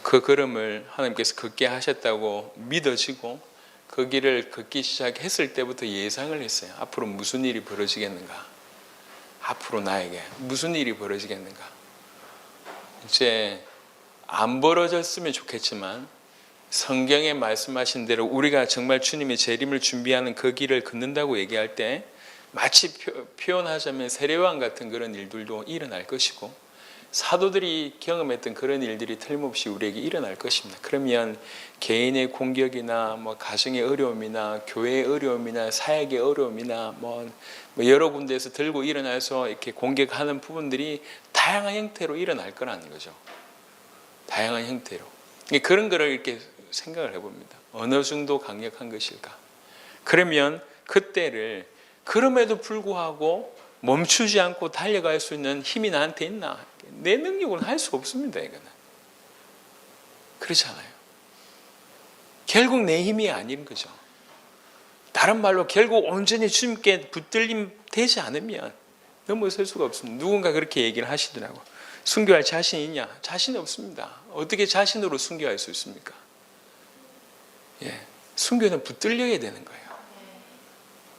그 걸음을 하나님께서 걷게 하셨다고 믿어지고 그 길을 걷기 시작했을 때부터 예상을 했어요. 앞으로 무슨 일이 벌어지겠는가? 앞으로 나에게 무슨 일이 벌어지겠는가? 이제 안 벌어졌으면 좋겠지만 성경에 말씀하신 대로 우리가 정말 주님의 재림을 준비하는 그 길을 걷는다고 얘기할 때 마치 표현하자면 세례요한 같은 그런 일들도 일어날 것이고, 사도들이 경험했던 그런 일들이 틀림없이 우리에게 일어날 것입니다. 그러면 개인의 공격이나 가정의 어려움이나 교회의 어려움이나 사역의 어려움이나 여러 군데에서 들고 일어나서 이렇게 공격하는 부분들이 다양한 형태로 일어날 거라는 거죠. 다양한 형태로. 그런 거를 이렇게 생각을 해봅니다. 어느 정도 강력한 것일까? 그러면 그때를 그럼에도 불구하고 멈추지 않고 달려갈 수 있는 힘이 나한테 있나? 내 능력으로는 할 수 없습니다. 이거는. 그렇잖아요. 결국 내 힘이 아닌 거죠. 다른 말로 결국 온전히 주님께 붙들림 되지 않으면 넘어설 수가 없습니다. 누군가 그렇게 얘기를 하시더라고. 순교할 자신이 있냐? 자신이 없습니다. 어떻게 자신으로 순교할 수 있습니까? 순교는 붙들려야 되는 거예요.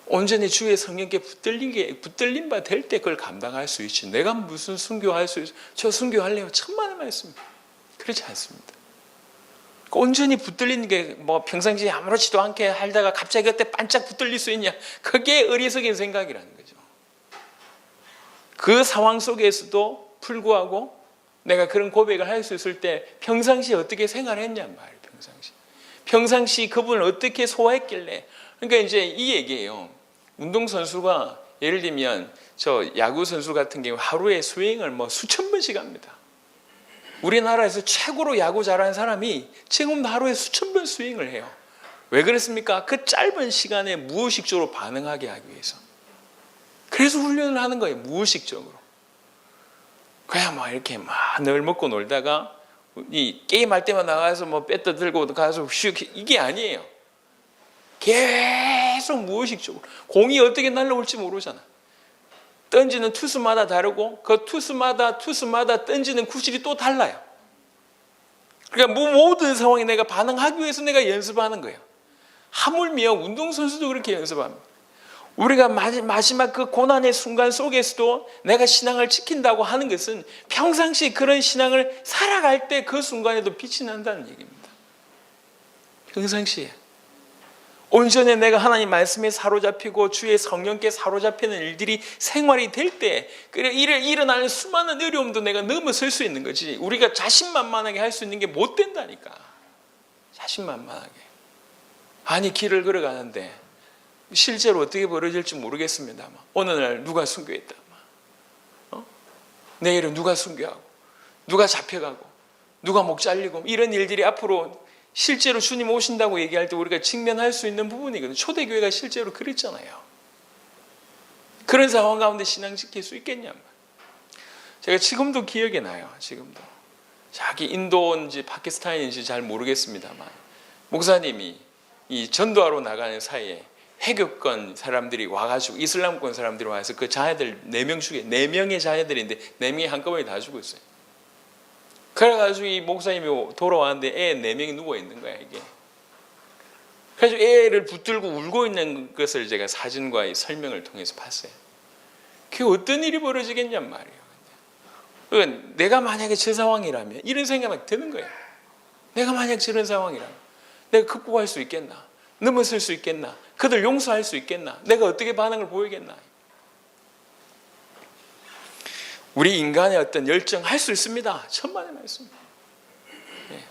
온전히 주의 성령께 붙들린 바 될 때 그걸 감당할 수 있지. 내가 무슨 순교할 수 있어? 저 순교할래요. 천만의 말씀. 그렇지 않습니다. 온전히 붙들리는 게 평상시에 아무렇지도 않게 하다가 갑자기 그때 반짝 붙들릴 수 있냐? 그게 어리석은 생각이라는 거죠. 그 상황 속에서도 불구하고 내가 그런 고백을 할 수 있을 때 평상시에 어떻게 생활했냔 말이에요. 평상시 그분을 어떻게 소화했길래. 그러니까 이제 이 얘기예요. 운동선수가 예를 들면 저 야구선수 같은 경우 하루에 스윙을 수천 번씩 합니다. 우리나라에서 최고로 야구 잘하는 사람이 지금도 하루에 수천 번 스윙을 해요. 왜 그렇습니까? 그 짧은 시간에 무의식적으로 반응하게 하기 위해서. 그래서 훈련을 하는 거예요. 무의식적으로. 그냥 이렇게 늘 먹고 놀다가 이 게임할 때만 나가서 배트 들고 가서 슉, 이게 아니에요. 계속 무의식적으로. 공이 어떻게 날아올지 모르잖아. 던지는 투수마다 다르고 그 투수마다 던지는 구실이 또 달라요. 그러니까 모든 상황에 내가 반응하기 위해서 내가 연습하는 거예요. 하물며 운동선수도 그렇게 연습합니다. 우리가 마지막 그 고난의 순간 속에서도 내가 신앙을 지킨다고 하는 것은 평상시 그런 신앙을 살아갈 때 그 순간에도 빛이 난다는 얘기입니다. 평상시에. 온전히 내가 하나님 말씀에 사로잡히고 주의 성령께 사로잡히는 일들이 생활이 될 때 일어나는 수많은 어려움도 내가 넘어설 수 있는 거지. 우리가 자신만만하게 할 수 있는 게 못 된다니까. 자신만만하게. 아니 길을 걸어가는데 실제로 어떻게 벌어질지 모르겠습니다만 어느 날 누가 순교했다. 내일은 누가 순교하고 누가 잡혀가고 누가 목 잘리고 이런 일들이 앞으로 실제로 주님 오신다고 얘기할 때 우리가 직면할 수 있는 부분이거든요. 초대교회가 실제로 그랬잖아요. 그런 상황 가운데 신앙 지킬 수 있겠냐. 제가 지금도 기억이 나요. 지금도. 자기 인도인지 파키스탄인지 잘 모르겠습니다만 목사님이 이 전도하러 나가는 사이에 해교권 사람들이 와가지고 이슬람권 사람들이 와서 그 자녀들 4명 중에 4명의 자녀들인데 4명이 한꺼번에 다 죽었어요. 그래가지고 이 목사님이 돌아왔는데 애 4명이 누워있는 거야 이게. 그래서 애를 붙들고 울고 있는 것을 제가 사진과 설명을 통해서 봤어요. 그게 어떤 일이 벌어지겠냔 말이에요. 그러니까 내가 만약에 저 상황이라면 이런 생각이 드는 거예요. 내가 만약 저런 상황이라면 내가 극복할 수 있겠나? 넘어설 수 있겠나? 그들 용서할 수 있겠나? 내가 어떻게 반응을 보이겠나? 우리 인간의 어떤 열정 할 수 있습니다. 천만의 말씀.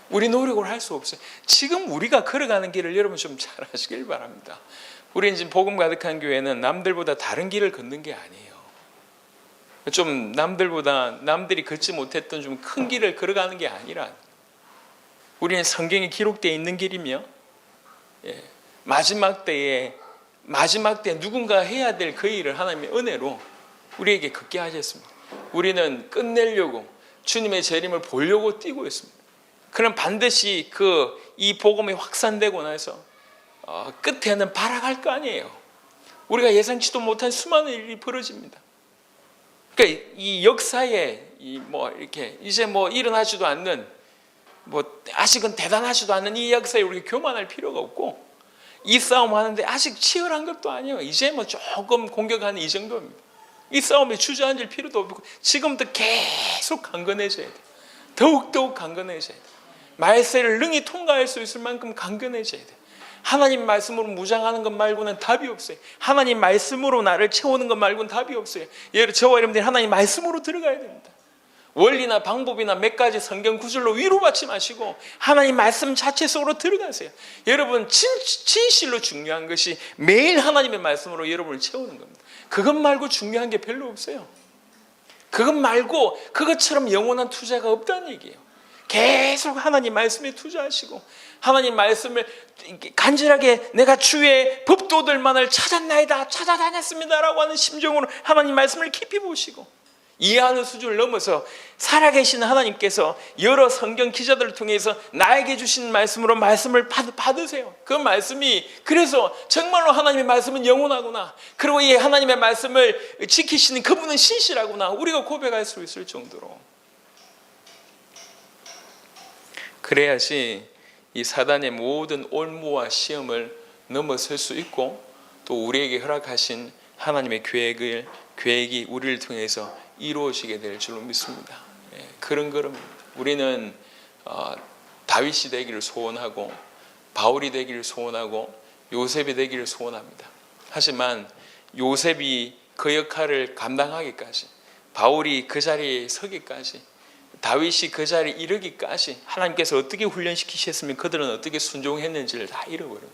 우리 노력을 할 수 없어요. 지금 우리가 걸어가는 길을 여러분 좀 잘 아시길 바랍니다. 우리 지금 복음 가득한 교회는 남들보다 다른 길을 걷는 게 아니에요. 좀 남들이 걷지 못했던 좀 큰 길을 걸어가는 게 아니라 우리는 성경에 기록되어 있는 길이며 마지막 때에 누군가 해야 될 그 일을 하나님의 은혜로 우리에게 걷게 하셨습니다. 우리는 끝내려고 주님의 재림을 보려고 뛰고 있습니다. 그럼 반드시 이 복음이 확산되고 나서 끝에는 발악할 거 아니에요. 우리가 예상치도 못한 수많은 일이 벌어집니다. 그러니까 이 역사에 이렇게 이제 일어나지도 않는 아직은 대단하지도 않는 이 역사에 우리가 교만할 필요가 없고 이 싸움 하는데 아직 치열한 것도 아니에요. 이제 조금 공격하는 이 정도입니다. 이 싸움에 주저앉을 필요도 없고 지금부터 계속 강건해져야 돼요. 더욱 강건해져야 돼요. 말세를 능히 통과할 수 있을 만큼 강건해져야 돼요. 하나님 말씀으로 무장하는 것 말고는 답이 없어요. 하나님 말씀으로 나를 채우는 것 말고는 답이 없어요. 저와 여러분들이 하나님 말씀으로 들어가야 됩니다. 원리나 방법이나 몇 가지 성경 구절로 위로받지 마시고 하나님 말씀 자체 속으로 들어가세요. 여러분 진실로 중요한 것이 매일 하나님의 말씀으로 여러분을 채우는 겁니다. 그것 말고 중요한 게 별로 없어요. 그것 말고 그것처럼 영원한 투자가 없다는 얘기예요. 계속 하나님 말씀에 투자하시고 하나님 말씀을 간절하게 내가 주의 법도들만을 찾았나이다, 찾아다녔습니다라고 하는 심정으로 하나님 말씀을 깊이 보시고 이해하는 수준을 넘어서 살아계신 하나님께서 여러 성경 기자들을 통해서 나에게 주신 말씀으로 말씀을 받으세요. 그 말씀이 그래서 정말로 하나님의 말씀은 영원하구나, 그리고 이 하나님의 말씀을 지키시는 그분은 신실하구나 우리가 고백할 수 있을 정도로, 그래야지 이 사단의 모든 올무와 시험을 넘어설 수 있고 또 우리에게 허락하신 하나님의 계획이 우리를 통해서 이루어지게 될 줄로 믿습니다. 그런 걸음입니다. 우리는 다윗이 되기를 소원하고 바울이 되기를 소원하고 요셉이 되기를 소원합니다. 하지만 요셉이 그 역할을 감당하기까지, 바울이 그 자리에 서기까지, 다윗이 그 자리에 이르기까지 하나님께서 어떻게 훈련시키셨으면 그들은 어떻게 순종했는지를 다 잃어버립니다.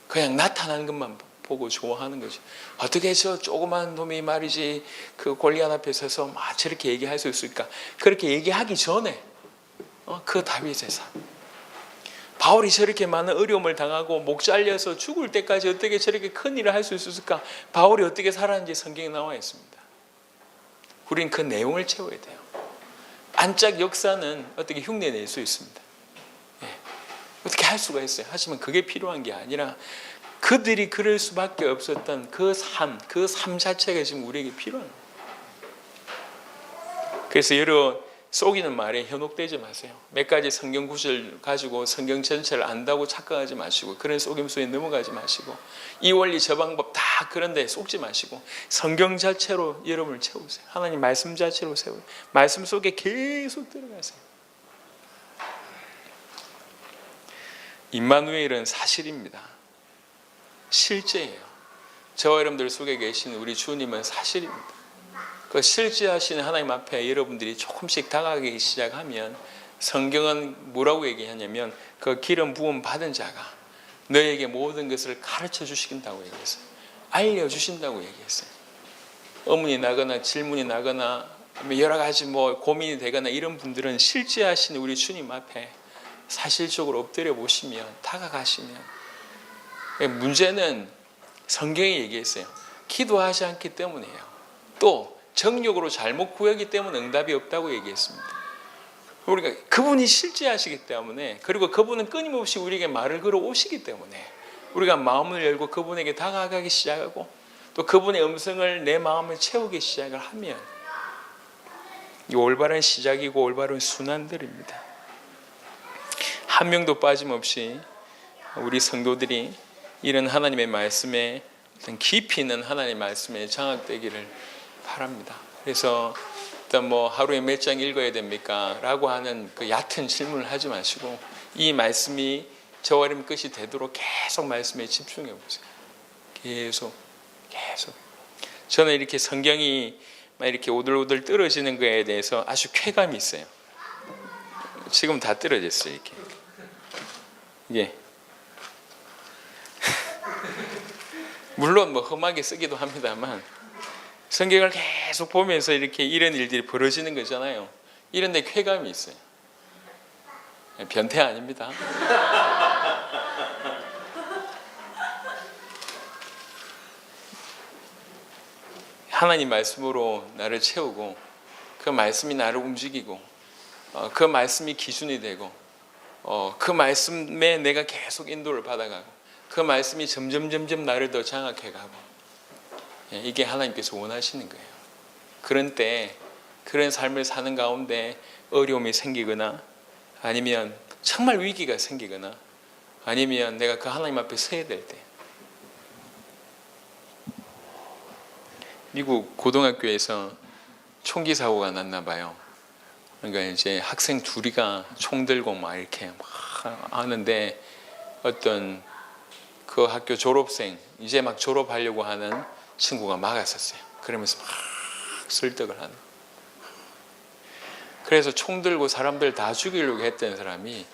그냥 나타나는 것만 보고 좋아하는 거죠. 어떻게 저 조그만 놈이 말이지 그 골리앗 앞에 서서 막 저렇게 얘기할 수 있을까? 그렇게 얘기하기 전에 그 다윗의 삶, 바울이 저렇게 많은 어려움을 당하고 목 잘려서 죽을 때까지 어떻게 저렇게 큰 일을 할 수 있었을까? 바울이 어떻게 살았는지 성경에 나와 있습니다. 우리는 그 내용을 채워야 돼요. 안짝 역사는 어떻게 흉내낼 수 있습니다. 어떻게 할 수가 있어요. 하지만 그게 필요한 게 아니라 그들이 그럴 수밖에 없었던 그 삶 자체가 지금 우리에게 필요한 거예요. 그래서 여러 속이는 말에 현혹되지 마세요. 몇 가지 성경 구절 가지고 성경 전체를 안다고 착각하지 마시고 그런 속임수에 넘어가지 마시고 이 원리 저 방법 다 그런 데 속지 마시고 성경 자체로 여러분을 채우세요. 하나님 말씀 자체로 세우세요. 말씀 속에 계속 들어가세요. 임마누엘은 사실입니다. 실제예요. 저와 여러분들 속에 계신 우리 주님은 사실입니다. 그 실제하시는 하나님 앞에 여러분들이 조금씩 다가가기 시작하면 성경은 뭐라고 얘기하냐면 그 기름 부음 받은 자가 너에게 모든 것을 가르쳐 주신다고 얘기했어요. 알려주신다고 얘기했어요. 의문이 나거나 질문이 나거나 여러 가지 고민이 되거나 이런 분들은 실제하시는 우리 주님 앞에 사실적으로 엎드려 보시면 다가가시면, 문제는 성경이 얘기했어요. 기도하지 않기 때문이에요. 또 정욕으로 잘못 구하기 때문에 응답이 없다고 얘기했습니다. 우리가 그분이 실제하시기 때문에, 그리고 그분은 끊임없이 우리에게 말을 걸어 오시기 때문에 우리가 마음을 열고 그분에게 다가가기 시작하고 또 그분의 음성을 내 마음을 채우기 시작을 하면 이 올바른 시작이고 올바른 순환들입니다. 한 명도 빠짐없이 우리 성도들이 이런 하나님의 말씀에 깊이 있는 하나님의 말씀에 장악되기를 바랍니다. 그래서 일단 뭐 하루에 몇 장 읽어야 됩니까? 라고 하는 그 얕은 질문을 하지 마시고 이 말씀이 저와 여러분 끝이 되도록 계속 말씀에 집중해 보세요. 계속. 저는 이렇게 성경이 이렇게 오들오들 떨어지는 거에 대해서 아주 쾌감이 있어요. 지금 다 떨어졌어요. 이렇게. 예. 물론 뭐 험하게 쓰기도 합니다만 성경을 계속 보면서 이렇게 이런 일들이 벌어지는 거잖아요. 이런 데 쾌감이 있어요. 변태 아닙니다. 하나님 말씀으로 나를 채우고 그 말씀이 나를 움직이고 그 말씀이 기준이 되고 그 말씀에 내가 계속 인도를 받아가고 그 말씀이 점점 나를 더 장악해가고 이게 하나님께서 원하시는 거예요. 그런 때 그런 삶을 사는 가운데 어려움이 생기거나 아니면 정말 위기가 생기거나 아니면 내가 그 하나님 앞에 서야 될 때 미국 고등학교에서 총기 사고가 났나 봐요. 그러니까 이제 학생 둘이가 총 들고 막 이렇게 막 하는데 어떤 그 학교 졸업생 이제 막 졸업하려고 하는 친구가 막았었어요. 그러면서 막 설득을 하는. 그래서 총 들고 사람들 다 죽이려고 했던 사람이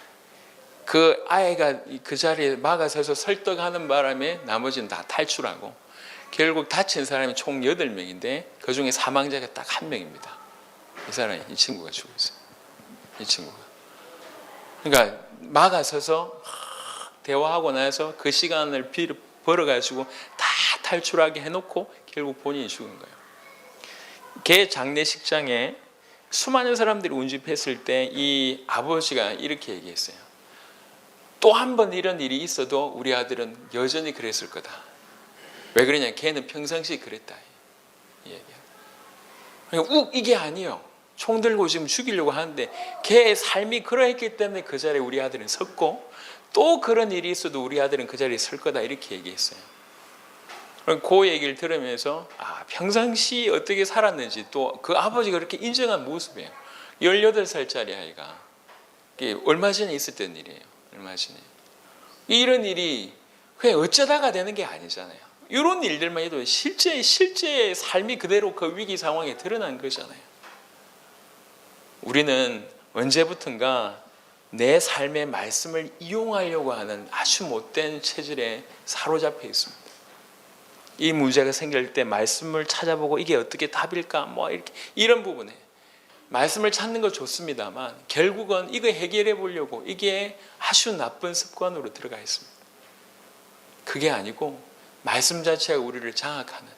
그 아이가 그 자리에 막아서서 설득하는 바람에 나머지는 다 탈출하고 결국 다친 사람이 총 8명인데 그 중에 사망자가 딱 1명입니다. 이 사람이, 이 친구가 죽었어요. 이 친구가. 그러니까 막아서서 대화하고 나서 그 시간을 벌어가지고 다 탈출하게 해놓고 결국 본인이 죽은 거예요. 걔 장례식장에 수많은 사람들이 운집했을 때 이 아버지가 이렇게 얘기했어요. 또 한 번 이런 일이 있어도 우리 아들은 여전히 그랬을 거다. 왜 그러냐? 걔는 평상시에 그랬다. 그러니까 이게 아니에요. 총 들고 지금 죽이려고 하는데 걔의 삶이 그러했기 때문에 그 자리에 우리 아들은 섰고 또 그런 일이 있어도 우리 아들은 그 자리에 설 거다 이렇게 얘기했어요. 그 얘기를 들으면서 평상시 어떻게 살았는지 또 그 아버지가 그렇게 인정한 모습이에요. 18살짜리 아이가 얼마 전에 있었던 일이에요. 얼마 전에. 이런 일이 그냥 어쩌다가 되는 게 아니잖아요. 이런 일들만 해도 실제 삶이 그대로 그 위기 상황에 드러난 거잖아요. 우리는 언제부턴가 내 삶의 말씀을 이용하려고 하는 아주 못된 체질에 사로잡혀 있습니다. 이 문제가 생길 때 말씀을 찾아보고 이게 어떻게 답일까 뭐 이렇게 이런 부분에 말씀을 찾는 거 좋습니다만 결국은 이거 해결해 보려고 이게 아주 나쁜 습관으로 들어가 있습니다. 그게 아니고 말씀 자체가 우리를 장악하는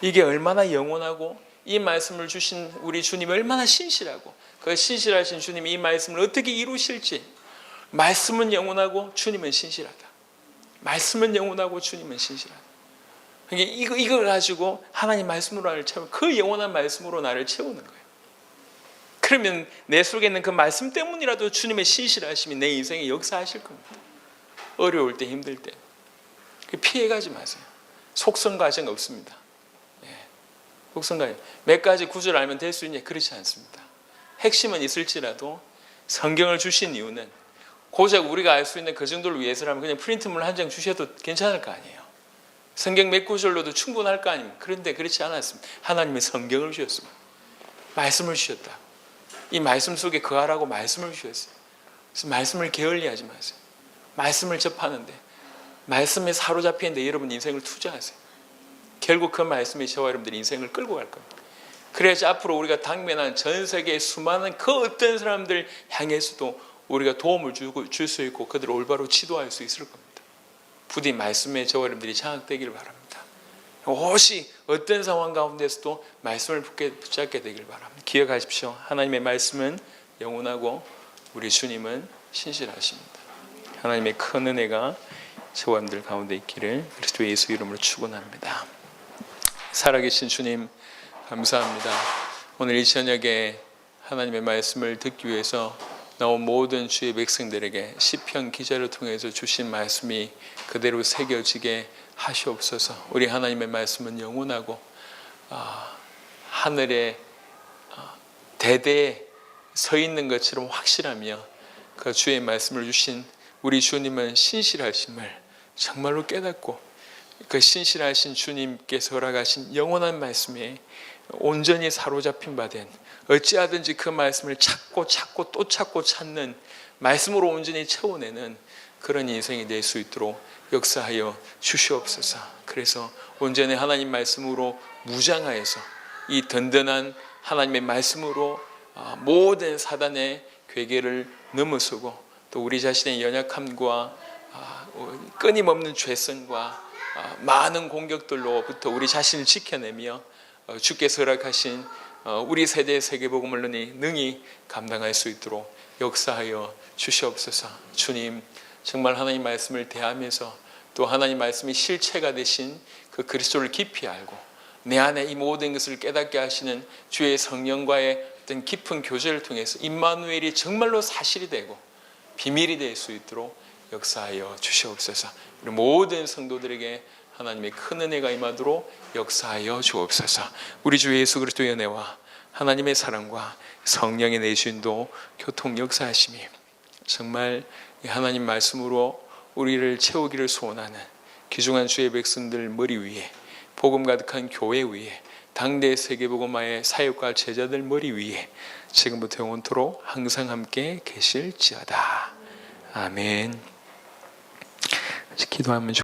이게 얼마나 영원하고 이 말씀을 주신 우리 주님이 얼마나 신실하고 그 신실하신 주님이 이 말씀을 어떻게 이루실지 말씀은 영원하고 주님은 신실하다. 말씀은 영원하고 주님은 신실하다. 이걸 가지고 하나님 말씀으로 나를 채우고 그 영원한 말씀으로 나를 채우는 거예요. 그러면 내 속에 있는 그 말씀 때문이라도 주님의 신실하심이 내 인생에 역사하실 겁니다. 어려울 때 힘들 때 피해가지 마세요. 속성 과정 없습니다. 속성 과정 몇 가지 구절 알면 될 수 있냐? 그렇지 않습니다. 핵심은 있을지라도 성경을 주신 이유는 고작 우리가 알 수 있는 그 정도를 위해서라면 그냥 프린트물 한 장 주셔도 괜찮을 거 아니에요. 성경 몇 구절로도 충분할 거 아닙니까? 그런데 그렇지 않았습니다. 하나님은 성경을 주셨습니다. 말씀을 주셨다. 이 말씀 속에 거하라고 말씀을 주셨어요. 그래서 말씀을 게을리하지 마세요. 말씀을 접하는데 말씀에 사로잡혀 있는데 여러분 인생을 투자하세요. 결국 그 말씀이 저와 여러분들의 인생을 끌고 갈 겁니다. 그래야지 앞으로 우리가 당면한 전 세계의 수많은 그 어떤 사람들 향해서도 우리가 도움을 줄 수 있고 그들을 올바로 지도할 수 있을 겁니다. 부디 말씀에 저와 여러분들이 장악되기를 바랍니다. 혹시 어떤 상황 가운데서도 말씀을 붙잡게 되기를 바랍니다. 기억하십시오. 하나님의 말씀은 영원하고 우리 주님은 신실하십니다. 하나님의 큰 은혜가 저와 여러분들 가운데 있기를 그리스도 예수 이름으로 축원합니다. 살아계신 주님 감사합니다. 오늘 이 저녁에 하나님의 말씀을 듣기 위해서 나온 모든 주의 백성들에게 시편 기자를 통해서 주신 말씀이 그대로 새겨지게 하시옵소서. 우리 하나님의 말씀은 영원하고 하늘에 대대에 서 있는 것처럼 확실하며 그 주의 말씀을 주신 우리 주님은 신실하심을 정말로 깨닫고 그 신실하신 주님께서 허락하신 영원한 말씀에 온전히 사로잡힌 바 된 어찌하든지 그 말씀을 찾고 또 찾고 찾는 말씀으로 온전히 채워내는 그런 인생이 될 수 있도록 역사하여 주시옵소서. 그래서 온전히 하나님 말씀으로 무장하여서 이 든든한 하나님의 말씀으로 모든 사단의 괴계를 넘어서고 또 우리 자신의 연약함과 끊임없는 죄성과 많은 공격들로부터 우리 자신을 지켜내며 주께서 허락하신 우리 세대의 세계복음을 능히 감당할 수 있도록 역사하여 주시옵소서. 주님, 정말 하나님 말씀을 대하면서 또 하나님 말씀이 실체가 되신 그 그리스도를 깊이 알고 내 안에 이 모든 것을 깨닫게 하시는 주의 성령과의 어떤 깊은 교제를 통해서 임마누엘이 정말로 사실이 되고 비밀이 될 수 있도록 역사하여 주시옵소서. 우리 모든 성도들에게 하나님의 큰 은혜가 임하도록 역사하여 주옵소서. 우리 주 예수 그리스도의 은혜와 하나님의 사랑과 성령의 내주인도 교통 역사하심이 정말 하나님 말씀으로 우리를 채우기를 소원하는 귀중한 주의 백성들 머리 위에 복음 가득한 교회 위에 당대 세계복음화의 사역과 제자들 머리 위에 지금부터 영원토록 항상 함께 계실지어다. 아멘. 기도하면